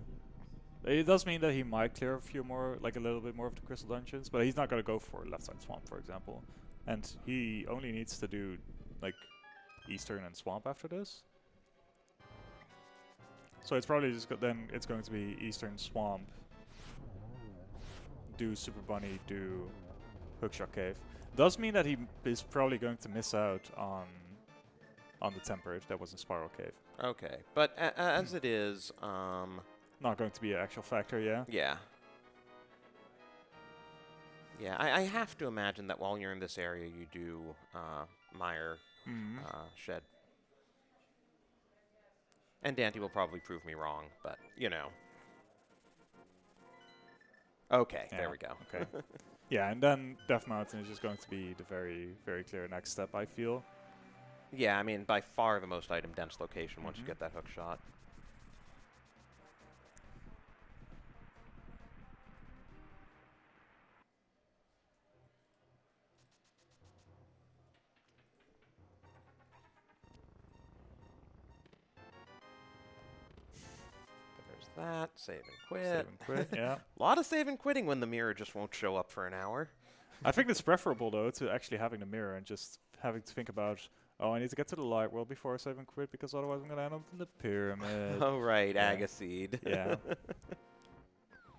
It does mean that he might clear a few more, like a little bit more of the crystal dungeons, but he's not going to go for left side swamp, for example. And he only needs to do like Eastern and swamp after this. So it's probably just then it's going to be Eastern swamp, do Super Bunny, do hookshot cave. Does mean that he is probably going to miss out on the tempered that was in Spiral Cave.
Okay, but as it is,
not going to be an actual factor, yeah.
Yeah. Yeah, I have to imagine that while you're in this area, you do Mire Shed. And Daaanty will probably prove me wrong, but, you know. Okay,
Yeah,
there we go.
Okay. Yeah, and then Death Mountain is just going to be the very, very clear next step, I feel.
Yeah, I mean, by far the most item-dense location once you get that hook shot. There's that. Save and quit.
Save and quit, yeah.
A lot of save and quitting when the mirror just won't show up for an hour.
I think it's preferable, though, to actually having the mirror and just having to think about, oh, I need to get to the light world before I save and quit, because otherwise I'm going to end up in the pyramid.
Oh, right,
Yeah.
Agaseed.
Yeah.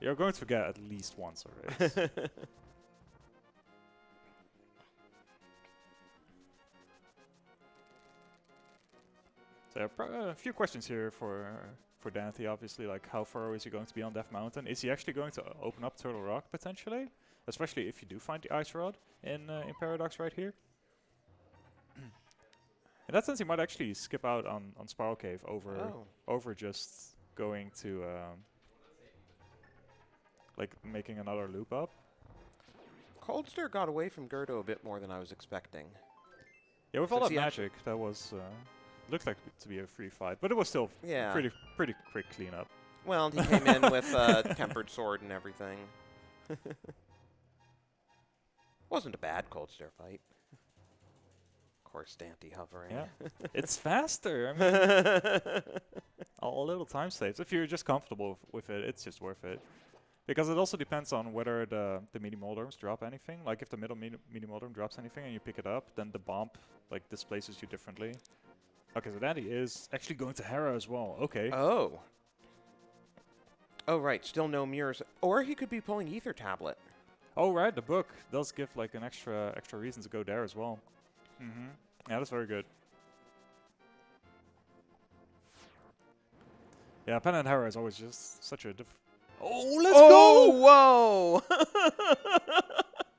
You're going to forget at least once already. So a few questions here for Daaanty, obviously, like how far is he going to be on Death Mountain? Is he actually going to open up Turtle Rock, potentially? Especially if you do find the Ice Rod in Paradox right here. In that sense, he might actually skip out on Spiral Cave over just going to like making another loop up.
Coldster got away from Gerdo a bit more than I was expecting.
Yeah, with all
Since
that
he
magic, that was looked like to be a free fight, but it was still pretty quick cleanup.
Well, he came in with tempered sword and everything. Wasn't a bad Coldster fight. Of course, Daaanty hovering.
Yeah, it's faster. I mean, a little time saves. If you're just comfortable with it, it's just worth it. Because it also depends on whether the mini Moldorms drop anything. Like if the middle mini Moldorm drops anything and you pick it up, then the bump like displaces you differently. Okay, so Daaanty is actually going to Hera as well. Okay.
Oh. Oh, right. Still no mirrors. Or he could be pulling Ether Tablet.
Oh, right. The book does give like an extra reason to go there as well. Yeah, that's very good. Yeah, Pen and Hera is always just such a Oh, let's go!
Whoa!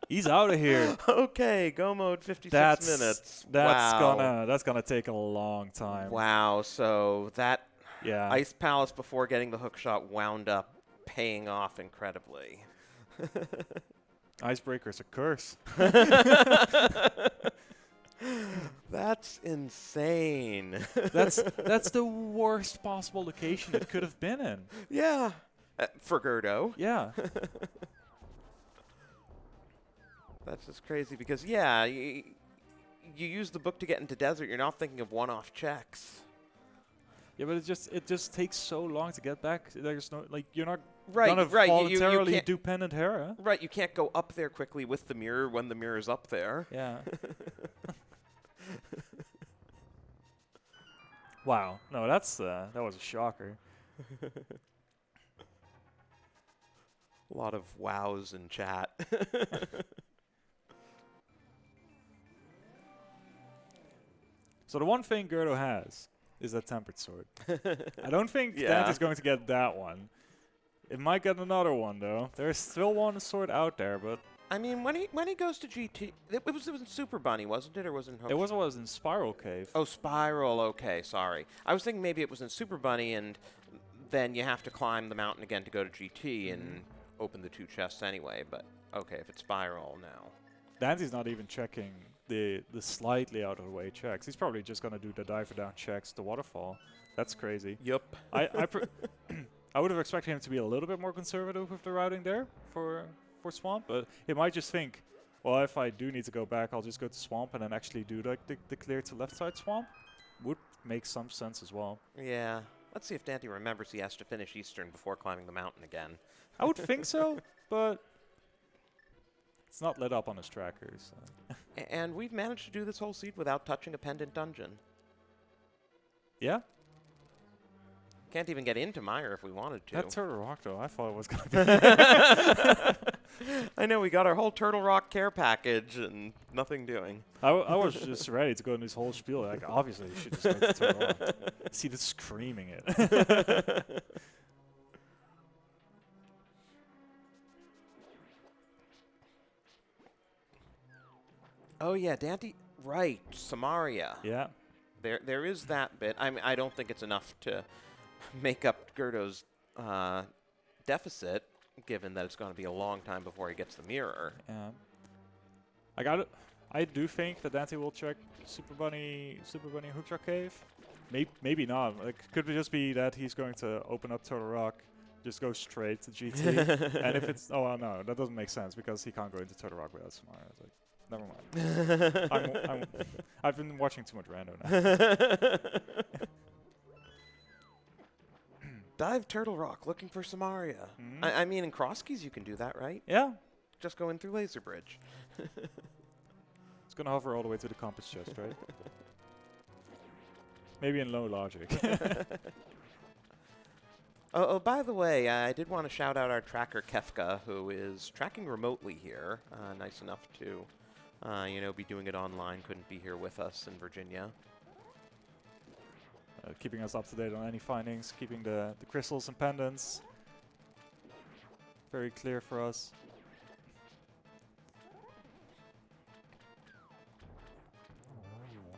He's out of here.
Okay, go mode 56 minutes.
That's gonna take a long time.
Wow, so that
Yeah.
Ice Palace before getting the hook shot wound up paying off incredibly.
Icebreaker's a curse.
That's insane.
That's the worst possible location it could have been in.
Yeah. For Gerdo.
Yeah.
That's just crazy because, yeah, you use the book to get into desert. You're not thinking of one-off checks.
Yeah, but it just takes so long to get back. There's no, like, you're not
Right,
gonna
right.
voluntarily
You
do Pen and Hera.
right, you can't go up there quickly with the mirror when the mirror's up there.
Yeah. Wow. No, that was a shocker.
A lot of wows in chat.
So the one thing Gerdo has is a tempered sword. I don't think Daanty's going to get that one. It might get another one though. There's still one sword out there, but
I mean, when he goes to GT, it was in Super Bunny, wasn't it, or was it in?
it was in Spiral Cave.
Oh, Spiral. Okay, sorry. I was thinking maybe it was in Super Bunny, and then you have to climb the mountain again to go to GT and open the 2 chests anyway. But okay, if it's Spiral now.
Daanty's not even checking the slightly out of the way checks. He's probably just gonna do the diver down checks, the waterfall. That's crazy.
Yup.
I would have expected him to be a little bit more conservative with the routing there for Swamp, but he might just think, well, if I do need to go back, I'll just go to Swamp and then actually do like the clear to left side Swamp. Would make some sense as well.
Yeah. Let's see if Daaanty remembers he has to finish Eastern before climbing the mountain again.
I would think so, but it's not lit up on his trackers. So.
And we've managed to do this whole seed without touching a pendant dungeon.
Yeah?
Can't even get into Mire if we wanted to.
That Turtle Rock, though, I thought it was going to be...
I know, we got our whole Turtle Rock care package and nothing doing.
I was just ready to go in this whole spiel. Like, obviously, you should just go to Turtle Rock. See the screaming it.
Oh, yeah, Daaanty. Right, Samaria.
Yeah.
There is that bit. I mean, I don't think it's enough to make up Gerdo's deficit, given that it's going to be a long time before he gets the mirror.
Yeah. I do think that Daaanty will check Super Bunny Hookshot Cave. Maybe not. Like, could it just be that he's going to open up Turtle Rock, just go straight to GT, and if it's no, that doesn't make sense because he can't go into Turtle Rock without Samara. It's like, never mind. I've been watching too much rando now.
Dive Turtle Rock looking for Samaria. I mean, in Crosskeys you can do that, right?
Yeah.
Just go in through Laser Bridge.
It's going to hover all the way to the compass chest, right? Maybe in low logic.
Oh, by the way, I did want to shout out our tracker, Kefka, who is tracking remotely here. Nice enough to, be doing it online. Couldn't be here with us in Virginia.
Keeping us up to date on any findings, keeping the crystals and pendants very clear for us.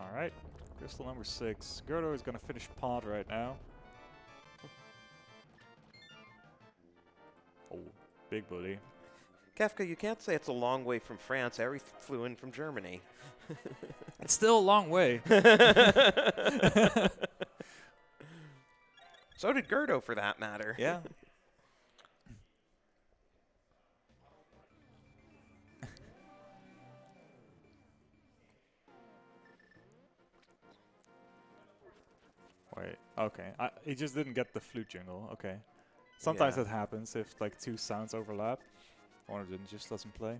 Alright, crystal number 6. Gerdo is going to finish pod right now. Oh, big buddy.
Kefka, you can't say it's a long way from France. Eri flew in from Germany.
It's still a long way.
So did Gerdo, for that matter.
Yeah. Wait, okay. He just didn't get the flute jingle. Okay. Sometimes that happens if like 2 sounds overlap. One of them just doesn't play.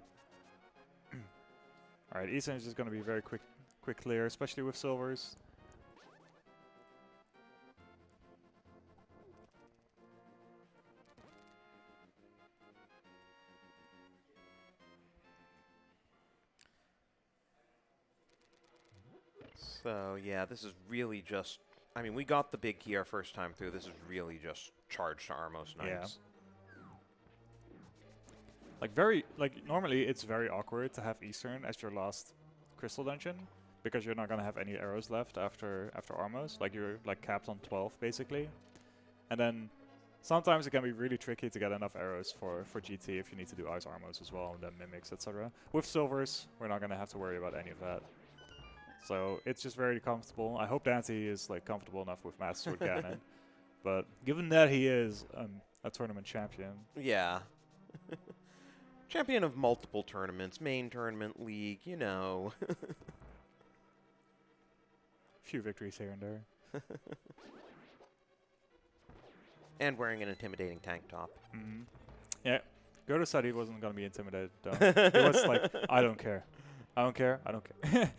Alright, Eastern is just going to be very quick clear, especially with silvers.
So, yeah, this is really just... I mean, we got the big key our first time through. This is really just charged to Armos Knights.
Yeah. Normally it's very awkward to have Eastern as your last crystal dungeon, because you're not going to have any arrows left after Armos. Like, you're like capped on 12, basically. And then sometimes it can be really tricky to get enough arrows for GT if you need to do Ice Armos as well, and then Mimics, etc. With silvers, we're not going to have to worry about any of that. So it's just very comfortable. I hope Daaanty is like comfortable enough with Master Sword Cannon. But given that he is a tournament champion.
Yeah. Champion of multiple tournaments, main tournament, league, you know.
Few victories here and there.
And wearing an intimidating tank top.
Mm-hmm. Yeah. Gerdo said he wasn't going to be intimidated, though. He was like, I don't care. I don't care. I don't care.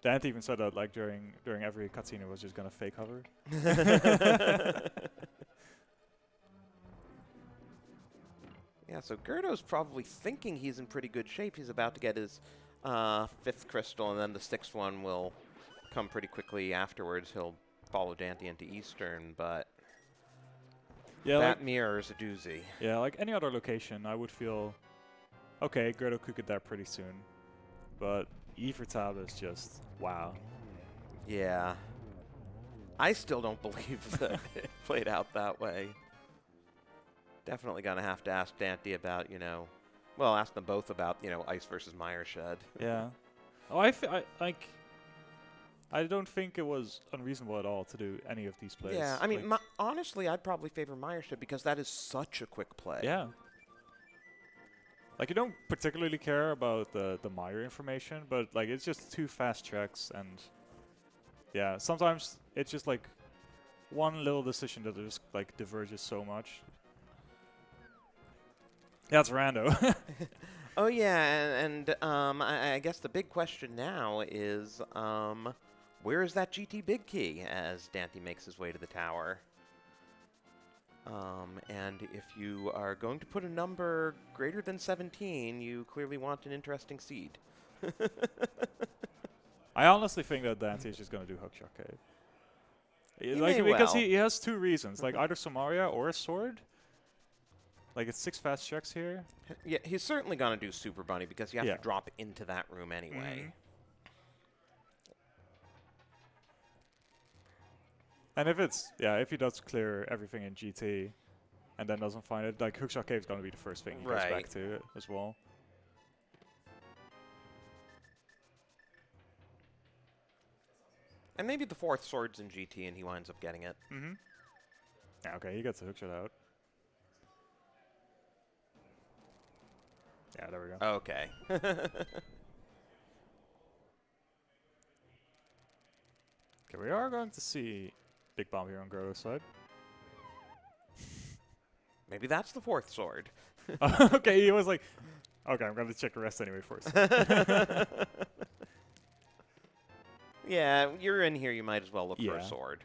Daaanty even said that like during every cutscene it was just gonna fake hover.
Yeah, so Gerdo's probably thinking he's in pretty good shape. He's about to get his 5th crystal, and then the 6th one will come pretty quickly afterwards. He'll follow Daaanty into Eastern, but
Yeah,
that
like,
mirror is a doozy.
yeah, like any other location, I would feel okay. Gerdo could get there pretty soon, but E for Tab is just wow.
Yeah. I still don't believe that it played out that way. Definitely gonna have to ask Daaanty about, well, ask them both about, Ice versus Meyer Shed.
Yeah. Oh, I don't think it was unreasonable at all to do any of these plays.
Yeah, I mean,
like,
honestly, I'd probably favor Meyer Shed because that is such a quick play.
yeah. Like, you don't particularly care about the Meyer information, but, like, it's just 2 fast checks, and, yeah, sometimes it's just, like, one little decision that just, like, diverges so much. Yeah, it's rando.
Oh, yeah, and I guess the big question now is, where is that GT big key as Daaanty makes his way to the tower? And if you are going to put a number greater than 17, you clearly want an interesting seed.
I honestly think that Daaanty is just going to do Hookshot Cave. Because he has 2 reasons, like either Samaria or a sword. Like, it's 6 fast checks here.
Yeah, he's certainly going to do Super Bunny because you have
Yeah.
to drop into that room anyway.
And if he does clear everything in GT and then doesn't find it, like, Hookshot Cave is going to be the first thing he goes back to as well.
And maybe the 4th sword's in GT and he winds up getting it.
Yeah, okay, he gets the hookshot out. Yeah, there we go.
Okay.
Okay, we are going to see Big Bomb here on Gerdo's side.
Maybe that's the 4th sword.
Okay, he was like, okay, I'm going to check the rest anyway first.
Yeah, you're in here, you might as well look for a
Yeah.
sword.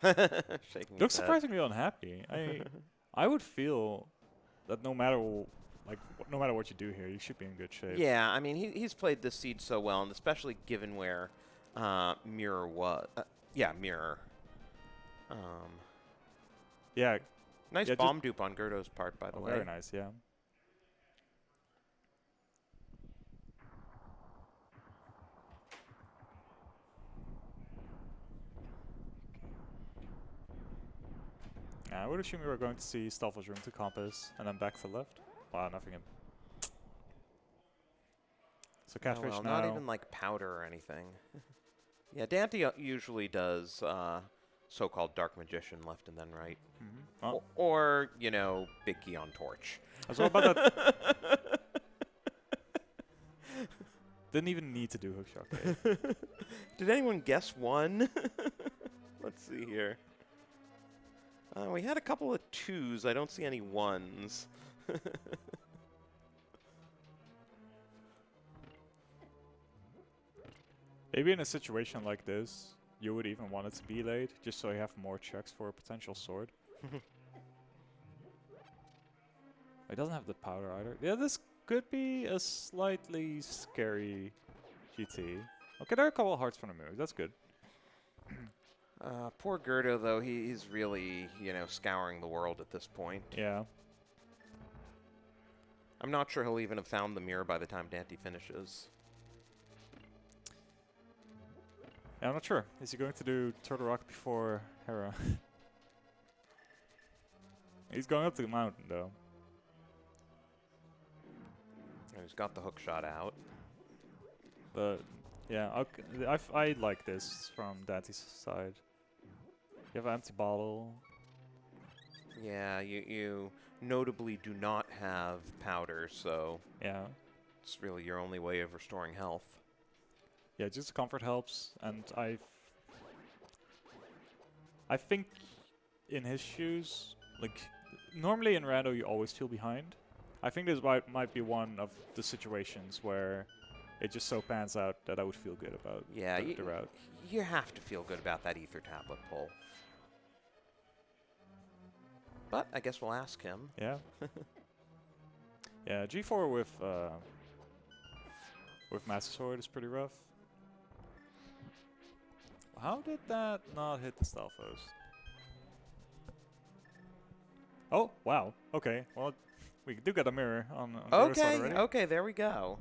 Shaking his
Looks
head.
surprisingly unhappy. I would feel that no matter what you do here, you should be in good shape.
Yeah, I mean, he's played this seed so well, and especially given where Mirror was. Yeah, Mirror.
Yeah.
Nice
Yeah,
bomb dupe on Gerdo's part, by the way.
Very nice, yeah. I would assume we were going to see Stalfo's room to compass and then back to left. Wow, nothing in. So
Oh,
Catfish
well,
now.
not even like powder or anything. Yeah, Daaanty usually does so-called Dark Magician left and then right.
Oh,
Or, Big Key on Torch.
I was all about that. Didn't even need to do hookshot cave.
Did anyone guess 1? Let's see here. We had a couple of 2s. I don't see any 1s.
Maybe in a situation like this, you would even want it to be late, just so you have more checks for a potential sword. It doesn't have the powder either. Yeah, this could be a slightly scary GT. Okay, there are a couple of hearts from the move. That's good.
Poor Gerdo, though, he's really, scouring the world at this point.
Yeah.
I'm not sure he'll even have found the mirror by the time Daaanty finishes.
Yeah, I'm not sure. Is he going to do Turtle Rock before Hera? He's going up to the mountain, though.
And he's got the hook shot out.
But, yeah, okay, I like this from Daanty's side. You have an empty bottle.
Yeah, you notably do not have powder, so
Yeah.
it's really your only way of restoring health.
Yeah, just comfort helps, and I think in his shoes, like, normally in Rando you always feel behind. I think this might be one of the situations where it just so pans out that I would feel good about
Yeah,
the route.
you have to feel good about that ether tablet pull. But I guess we'll ask him.
Yeah. Yeah, G4 with Master Sword is pretty rough. How did that not hit the Stalfos? Oh, wow. Okay, well, we do get a mirror on the other side already.
Okay, there we go.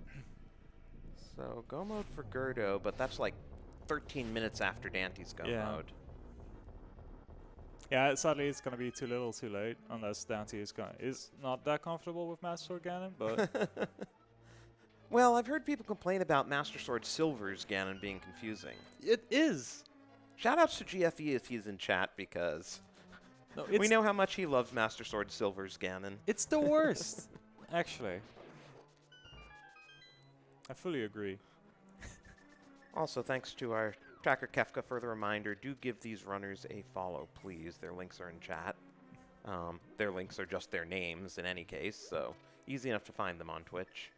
So, go mode for Gerdo, but that's like 13 minutes after Daanty's go mode.
Yeah, sadly it's gonna be too little too late, unless Daaanty is not that comfortable with Master Sword Ganon, but...
Well, I've heard people complain about Master Sword Silver's Ganon being confusing.
It is!
Shoutouts to GFE if he's in chat, because
No,
we know how much he loves Master Sword Silver's Ganon.
It's the worst, actually. I fully agree.
Also, thanks to our tracker Kefka for the reminder, do give these runners a follow, please. Their links are in chat. Their links are just their names in any case, so easy enough to find them on Twitch.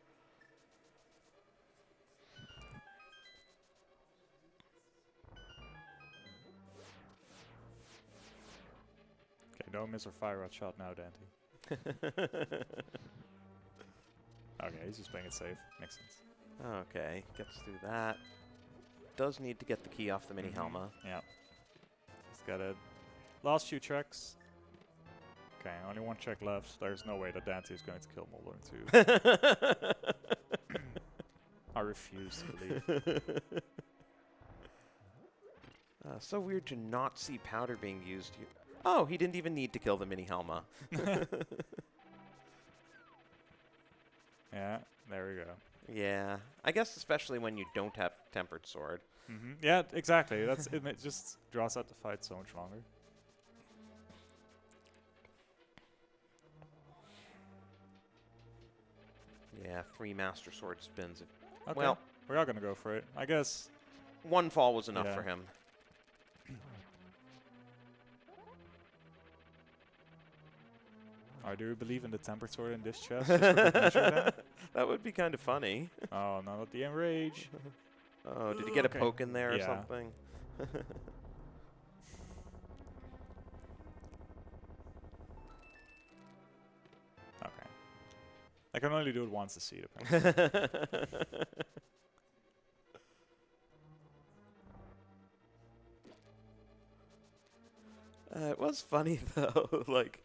Okay, don't miss our fire rod shot now, Daaanty. Okay, he's just playing it safe. Makes sense.
Okay, gets through that. Does need to get the key off the mini Helma.
Yeah. He's got it. Last few checks. Okay, only one check left. There's no way that Daaanty is going to kill Mulder too. I refuse to believe.
So weird to not see powder being used here. Oh, he didn't even need to kill the mini Helma.
Yeah, there we go.
Yeah, I guess especially when you don't have Tempered Sword.
Yeah, exactly. That's it. It just draws out the fight so much longer.
Yeah, 3 Master Sword spins.
Okay.
Well,
we are gonna go for it, I guess.
1 fall was enough for him.
I do believe in the Tempered Sword in this chest. Just for good measure then.
That would be kind of funny.
Oh, not the Enrage.
Oh, did he get a poke in there or something?
Okay. I can only do it once to see it.
It was funny though, like,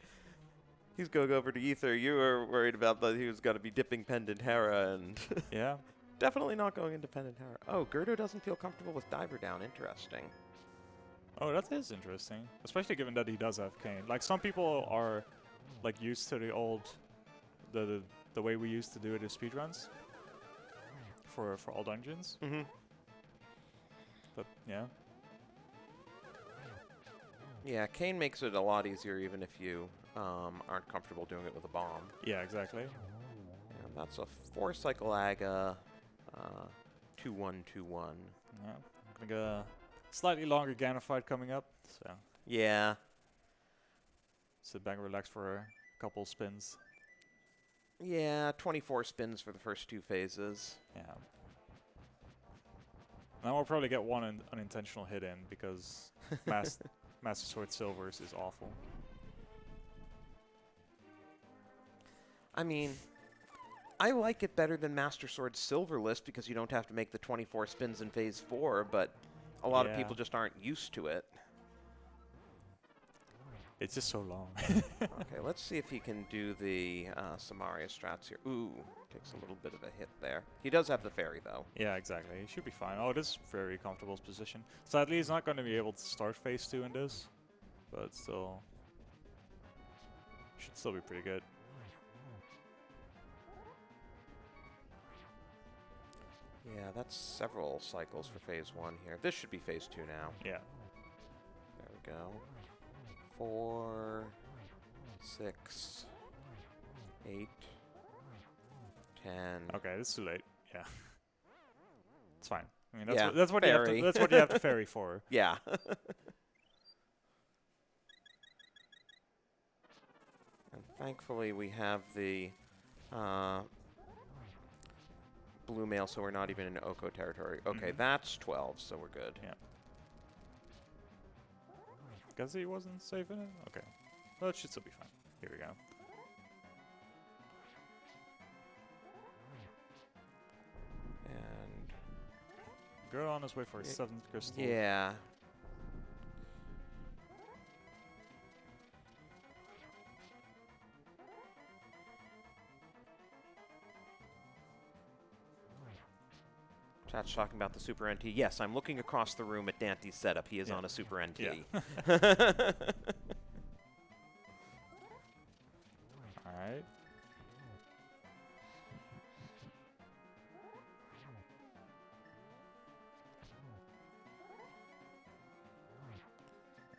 he's going over to Ether. You were worried about that he was going to be dipping Pendant Hera, and
Yeah.
definitely not going into Pendant Hera. Oh, Gerdo doesn't feel comfortable with Diver Down. Interesting.
Oh, that is interesting. Especially given that he does have Kane. Like, some people are, like, used to the old... The way we used to do it in speedruns. For all dungeons. But, yeah.
Yeah, Kane makes it a lot easier even if you aren't comfortable doing it with a bomb.
Yeah, exactly.
And that's a 4-cycle Aga, 2-1-2-1.
Yeah. I'm gonna get a slightly longer Ganon fight coming up, so
Yeah.
sit back and relax for a couple spins.
Yeah, 24 spins for the first 2 phases.
Yeah. Now we'll probably get one unintentional hit in because Master Sword Silver's is awful.
I mean, I like it better than Master Sword Silverless because you don't have to make the 24 spins in Phase 4, but a lot of people just aren't used to it.
It's just so long.
Okay, let's see if he can do the Samaria strats here. Ooh, takes a little bit of a hit there. He does have the fairy, though.
Yeah, exactly. He should be fine. Oh, it is very comfortable position. Sadly, he's not going to be able to start Phase 2 in this, but still, should still be pretty good.
Yeah, that's several cycles for Phase 1 here. This should be Phase 2 now.
Yeah.
There we go. 4, 6, 8, 10.
Okay, this is too late. Yeah. It's fine. I mean,
Yeah,
that's what you have to, that's what you have to ferry for.
Yeah. And thankfully we have the blue mail, so we're not even in Oko territory. Okay, that's 12, so we're good.
Yeah. Guess he wasn't safe in it? Okay. Well, it should still be fine. Here we go.
And
Go on his way for his 7th crystal.
yeah. Chat's talking about the Super NT. Yes, I'm looking across the room at Daanty's setup. He is on a Super NT.
Yeah. Alright.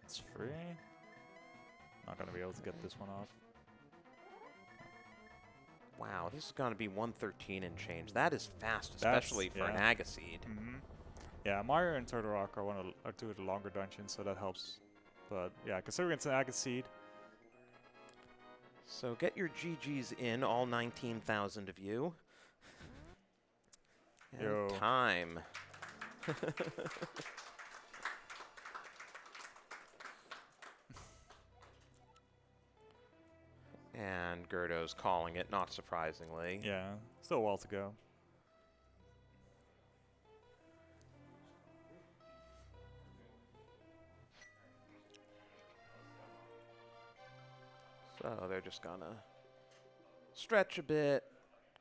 It's free. Not gonna be able to get this one off.
Wow, this is going to be 113 and change. That is fast, especially for an Agaseed.
Yeah, Mario and Turtle Rock are two of the longer dungeons, so that helps. But yeah, considering it's an Agaseed.
So get your GGs in, all 19,000 of you. And
Yo.
time. And Gerdo's calling it, not surprisingly.
Yeah, still a while to go.
So they're just gonna stretch a bit,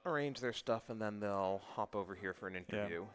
arrange their stuff, and then they'll hop over here for an interview.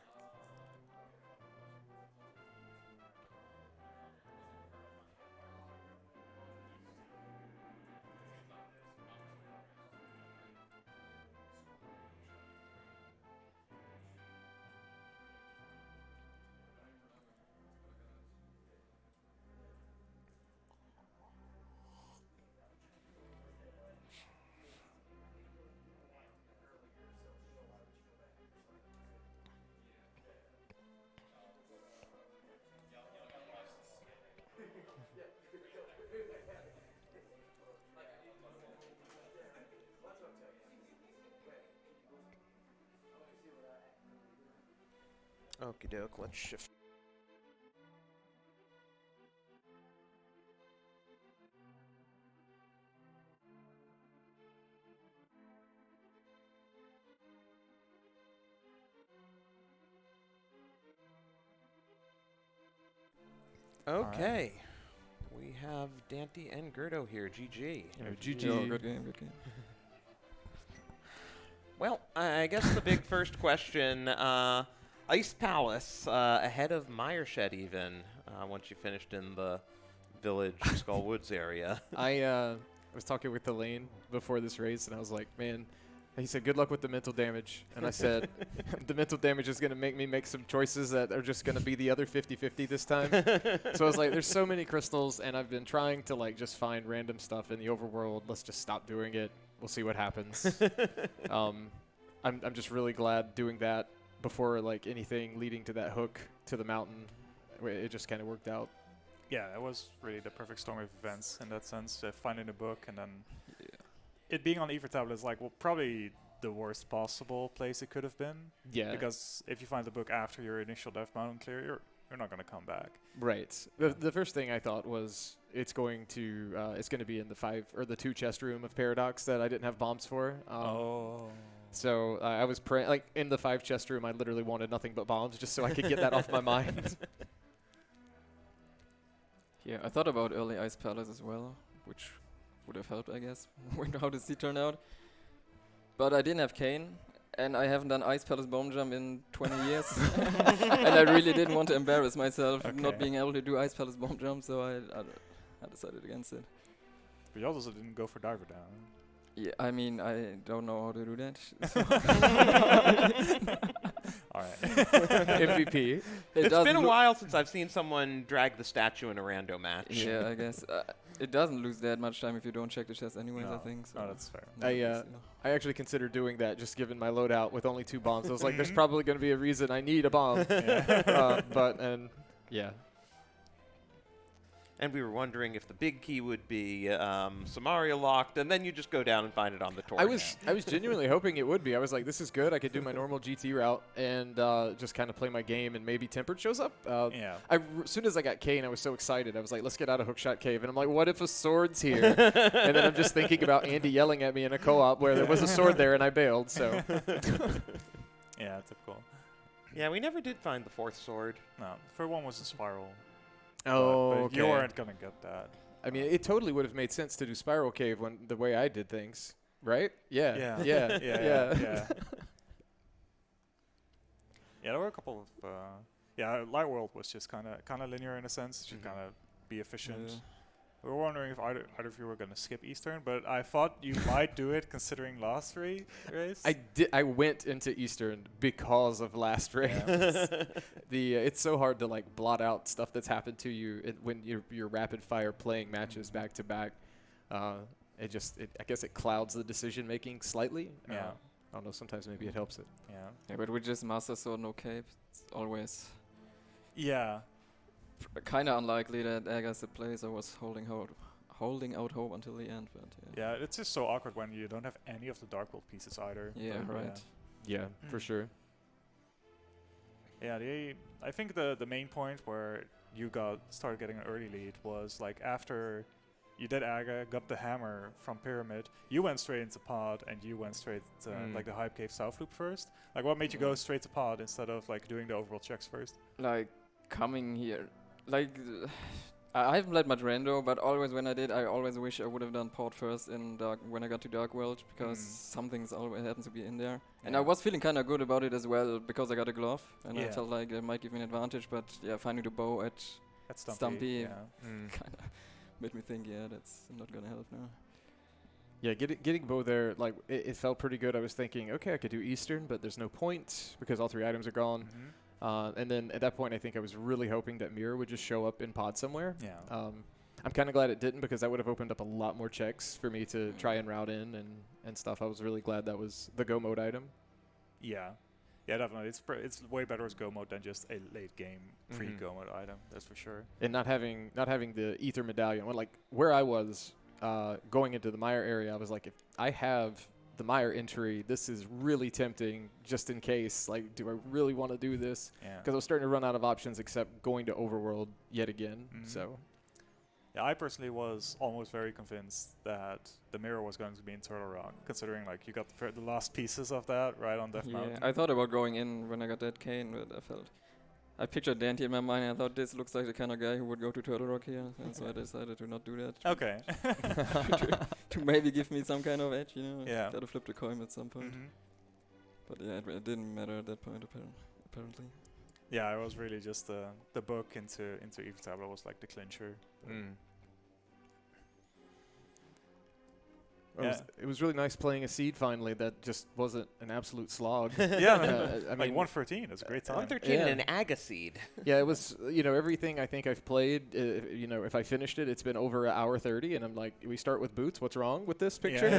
Okie doke, let's shift. Okay. We have Daaanty and Gerdo here. GG.
GG. Yo, good game, good game.
Well, I guess the big first question, Ice Palace, ahead of Meyershed even, once you finished in the Village Skull Woods area.
I was talking with Elaine before this race, and I was like, man, he said, good luck with the mental damage. And I said, the mental damage is going to make me make some choices that are just going to be the other 50-50 this time. So I was like, there's so many crystals, and I've been trying to like just find random stuff in the overworld. Let's just stop doing it. We'll see what happens. I'm just really glad doing that before like anything leading to that hook to the mountain. It just kind of worked out.
Yeah, it was really the perfect storm of events in that sense. Finding a book and then it being on Ether Tablet is like, well, probably the worst possible place it could have been.
Yeah.
Because if you find the book after your initial Death Mountain clear, you're not going to come back.
Right. The first thing I thought was it's going to be in the 2 chest room of Paradox that I didn't have bombs for. So I was praying, like in the 5 chest room, I literally wanted nothing but bombs just so I could get that off my mind.
Yeah, I thought about early Ice Palace as well, which would have helped, I guess, when how the seed turned out. But I didn't have Kane, and I haven't done Ice Palace bomb jump in 20 years. And I really didn't want to embarrass myself not being able to do Ice Palace bomb jump, so I decided against it.
But you also didn't go for Diver Down.
Yeah, I mean, I don't know how to do that.
All right.
MVP.
It's been a while since I've seen someone drag the statue in a rando match.
Yeah, I guess. It doesn't lose that much time if you don't check the chest anyways, I think. So.
No, that's fair.
I actually considered doing that just given my loadout with only 2 bombs. I was like, there's probably going to be a reason I need a bomb.
And we were wondering if the big key would be Samaria locked, and then you just go down and find it on the torch.
I was genuinely hoping it would be. I was like, this is good. I could do my normal GT route and just kind of play my game, and maybe Tempered shows up.
Yeah.
As soon as I got Kane, I was so excited. I was like, let's get out of Hookshot Cave. And I'm like, what if a sword's here? And then I'm just thinking about Andy yelling at me in a co-op where there was a sword there and I bailed. So
Yeah, typical.
Yeah, we never did find the 4th sword.
No, the third one was a spiral.
Oh,
but you weren't gonna get that.
I mean, it totally would have made sense to do Spiral Cave when the way I did things, right? Yeah.
Yeah.
Yeah.
Yeah. Yeah, there were a couple of Light World was just kind of linear in a sense, just kind of be efficient.
Yeah.
We were wondering if either of you were gonna skip Eastern, but I thought you might do it considering last race.
I went into Eastern because of last race.
Yeah.
It's so hard to like blot out stuff that's happened to you when you're rapid fire playing matches back to back. I guess it clouds the decision making slightly.
Yeah.
I don't know. Sometimes maybe it helps it.
Yeah, but with just Master Sword, no cape, it's always
Yeah.
kind of unlikely that Agassi plays. I was holding out hope until the end, but
Yeah, it's just so awkward when you don't have any of the Dark World pieces either.
Yeah,
But,
right.
Yeah, for sure.
Yeah, I think the main point where you started getting an early lead was like after you did Aga, got the hammer from Pyramid, you went straight into Pod, and you went straight to like the Hype Cave South Loop first. Like, what made you go straight to Pod instead of like doing the overall checks first?
like coming here, like I haven't played much Rando, but always when I did, I always wish I would have done Port first in when I got to Dark World, because something's always happens to be in there. And I was feeling kind of good about it as well because I got a glove, and I felt like it might give me an advantage. But yeah, finding the bow at Stumpy kind of made me think, yeah, that's not gonna help now.
Yeah, getting bow there, like it felt pretty good. I was thinking, okay, I could do Eastern, but there's no point because all 3 items are gone. And then at that point, I think I was really hoping that Mirror would just show up in Pod somewhere.
Yeah.
I'm kind of glad it didn't, because that would have opened up a lot more checks for me to try and route in and stuff. I was really glad that was the go mode item.
Yeah. Yeah, definitely. It's way better as go mode than just a late game pre-go mode item. That's for sure.
And not having the Ether medallion. Well, like where I was going into the Mire area, I was like, if I have the Mire entry, this is really tempting just in case. Like, do I really want to do this?
Yeah.
Because I was starting to run out of options except going to Overworld yet again. So.
Yeah, I personally was almost very convinced that the mirror was going to be in Turtle Rock, considering like you got the last pieces of that right on Death Mountain.
I thought about going in when I got that cane, but I pictured Daaanty in my mind, and I thought this looks like the kind of guy who would go to Turtle Rock here, and so I decided to not do that.
Okay.
to maybe give me some kind of edge, you know.
Yeah.
Gotta flip the coin at some point. But yeah, it didn't matter at that point apparently.
Yeah, it was really just the book into Eve Tableau was like the clincher.
It was really nice playing a seed finally that just wasn't an absolute slog.
Yeah,
I
like
mean,
113 is a great time.
113 and an Agaseed.
Yeah, it was, everything I think I've played, if I finished it, it's been over an hour 30, and I'm like, we start with boots, what's wrong with this picture?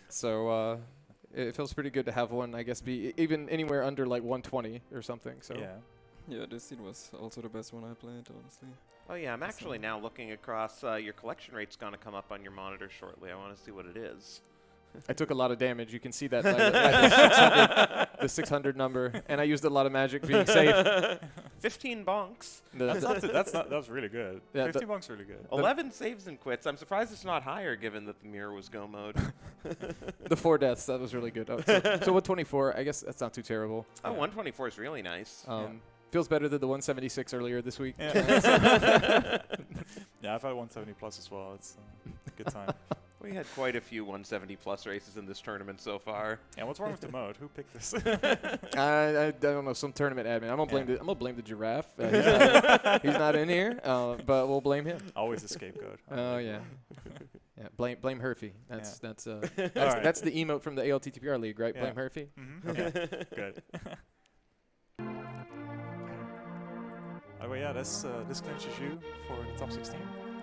So it feels pretty good to have one, I guess, be even anywhere under like 120 or something. So
yeah, this seed was also the best one I played, honestly.
Oh yeah, I'm actually now looking across. Your collection rate's going to come up on your monitor shortly. I want to see what it is.
I took a lot of damage. You can see that the 600 number, and I used a lot of magic being safe.
15 bonks.
That's really good.
Yeah,
15 bonks really good.
11 saves and quits. I'm surprised it's not higher, given that the mirror was go mode.
The 4 deaths, that was really good. So 124, I guess that's not too terrible.
Oh, 124 is really nice.
Feels better than the 176 earlier this week.
Yeah, I've had 170 plus as well. It's a good time.
We had quite a few 170 plus races in this tournament so far.
Yeah, what's wrong with the mode? Who picked this?
I don't know, some tournament admin. I'm gonna blame the giraffe. He's not in here, but we'll blame him.
Always a scapegoat.
Oh yeah. Yeah, blame Herfy. That's
right.
That's the emote from the ALTTPR league, right?
Yeah.
Blame Herfy.
Okay, good. Oh yeah, this clinches you for the top 16.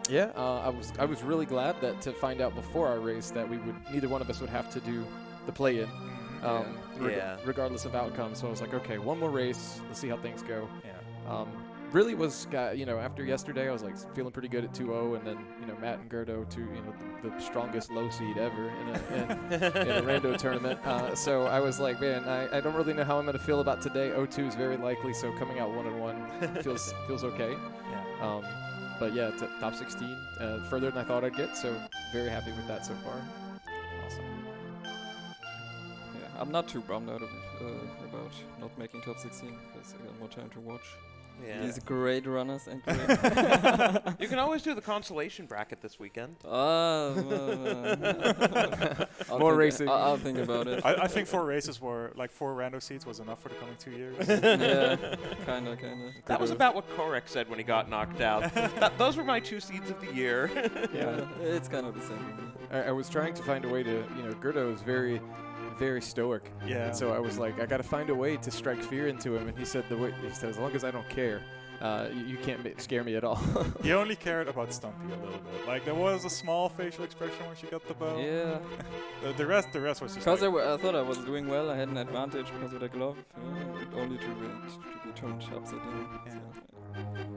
Yeah, I was really glad that to find out before our race that neither one of us would have to do the play-in, regardless of outcome. So I was like, okay, one more race, let's see how things go.
Yeah.
really was, after yesterday, I was like feeling pretty good at 2-0, and then Matt and Gerdo, the strongest low seed ever in a rando tournament. So I was like, man, I don't really know how I'm going to feel about today. 0-2 is very likely, so coming out 1-1 feels okay.
Yeah.
But yeah, top 16, further than I thought I'd get, so very happy with that so far.
Awesome.
Yeah, I'm not too bummed out about not making top 16 because I got more time to watch.
Yeah.
These great runners and great.
You can always do the consolation bracket this weekend.
More racing.
I'll think about it.
I think 4 races were, like 4 rando seats was enough for the coming 2 years.
Yeah, kinda.
That was about what Korek said when he got knocked out. Those were my 2 seeds of the year.
Yeah, it's kind of the same.
I was trying to find a way to, Gerdo is very, very stoic.
Yeah.
And so I was like, I got to find a way to strike fear into him. And he said, as long as I don't care, you can't scare me at all.
He only cared about Stumpy a little bit. Like there was a small facial expression when she got the bow.
Yeah.
The rest was just.
Because
like,
I thought I was doing well. I had an advantage because of the glove, only to be turned upside down.
Yeah.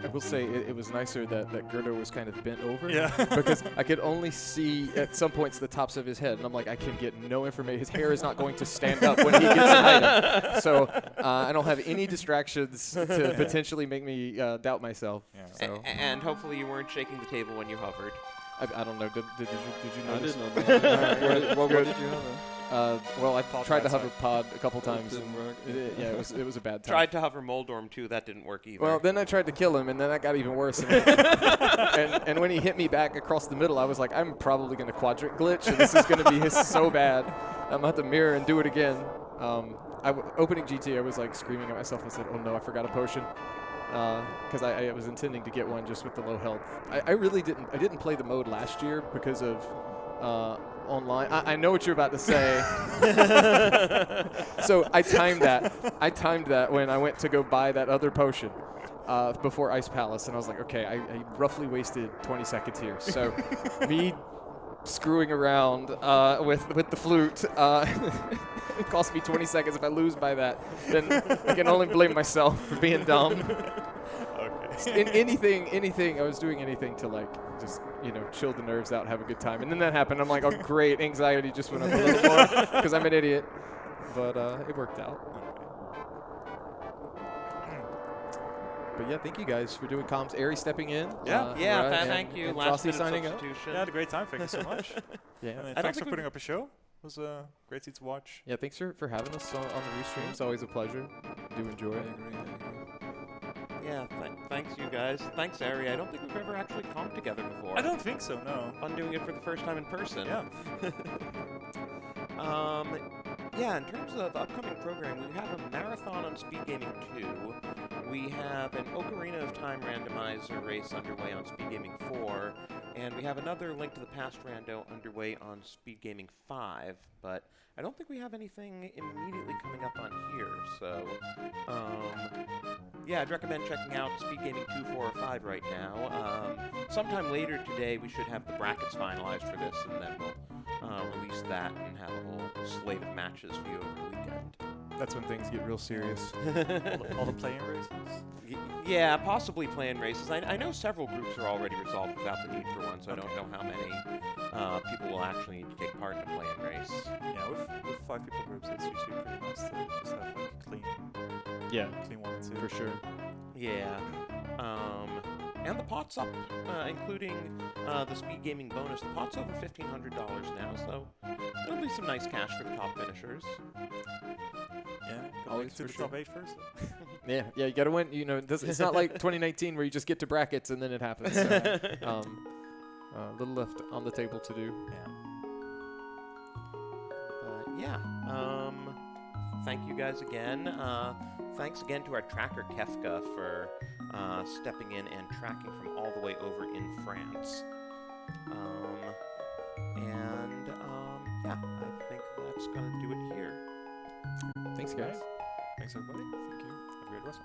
I will say it was nicer that Gerdo was kind of bent over.
Yeah.
Because I could only see at some points the tops of his head, and I'm like, I can get no information. His hair is not going to stand up when he gets an item. So I don't have any distractions to potentially make me doubt myself.
Yeah.
So
And hopefully you weren't shaking the table when you hovered.
I don't know. Did you
I
notice?
did not. What did you have?
Well, I
Pod
tried to
outside.
hover pod a couple times.
Didn't
and
work.
it was a bad time.
Tried to hover Moldorm too, that didn't work either.
Well, then I tried to kill him, and then that got even worse. And when he hit me back across the middle, I was like, I'm probably going to quadrant glitch, and this is going to be so bad. I'm going to have to mirror and do it again. Opening GT, I was like screaming at myself. I said, oh no, I forgot a potion. Because I was intending to get one just with the low health. I really didn't. I didn't play the mode last year because of online. I know what you're about to say. So I timed that. I timed that when I went to go buy that other potion before Ice Palace, and I was like, okay, I roughly wasted 20 seconds here. So me screwing around with the flute. It cost me 20 seconds. If I lose by that, then I can only blame myself for being dumb.
Okay.
Anything, I was doing anything to like just chill the nerves out, have a good time, and then that happened. I'm like, oh great, anxiety just went up a little more because I'm an idiot, but it worked out. But yeah, thank you guys for doing comms. Ari stepping in.
Yeah.
Thank you.
And
Last
Frosty
minute
signing up.
substitution.
Yeah, had a great time. Thank you so much.
Yeah.
And
I don't
thanks
think
for putting up a show. It was a great seat to watch.
Yeah, thanks for having us on the restream. It's always a pleasure. Do enjoy it.
Yeah, thanks you guys. Thanks, Ari. I don't think we've ever actually comped together before.
I don't think so, no.
Fun doing it for the first time in person.
Yeah.
Yeah, in terms of upcoming programming, we have a marathon on SpeedGaming 2. We have an Ocarina of Time randomizer race underway on SpeedGaming 4. And we have another Link to the Past rando underway on SpeedGaming 5. But I don't think we have anything immediately coming up on here. So, yeah, I'd recommend checking out SpeedGaming 2, 4, or 5 right now. Sometime later today, we should have the brackets finalized for this, and then we'll release that and have a whole slate of matches for you over the weekend.
That's when things get real serious.
all the playing races.
Yeah, possibly playing races. I know several groups are already resolved without the need for one, so I don't know how many people will actually need to take part in a playing race.
Yeah, with 5 people groups, it's usually pretty nice to just have like clean 1 and 2.
For sure.
Yeah. And the pot's up, including the Speed Gaming bonus. The pot's over $1,500 now, so there'll be some nice cash for the top finishers.
Yeah,
Always
to
for
the
sure.
top 8 first.
Yeah, you gotta win. It's not like 2019 where you just get to brackets and then it happens. So, a little left on the table to do.
Yeah. Thank you guys again. Thanks again to our tracker Kefka for stepping in and tracking from all the way over in France. Yeah, I think that's gonna do it here.
Thanks, guys.
Thanks, everybody. Thank you. Have a great rest.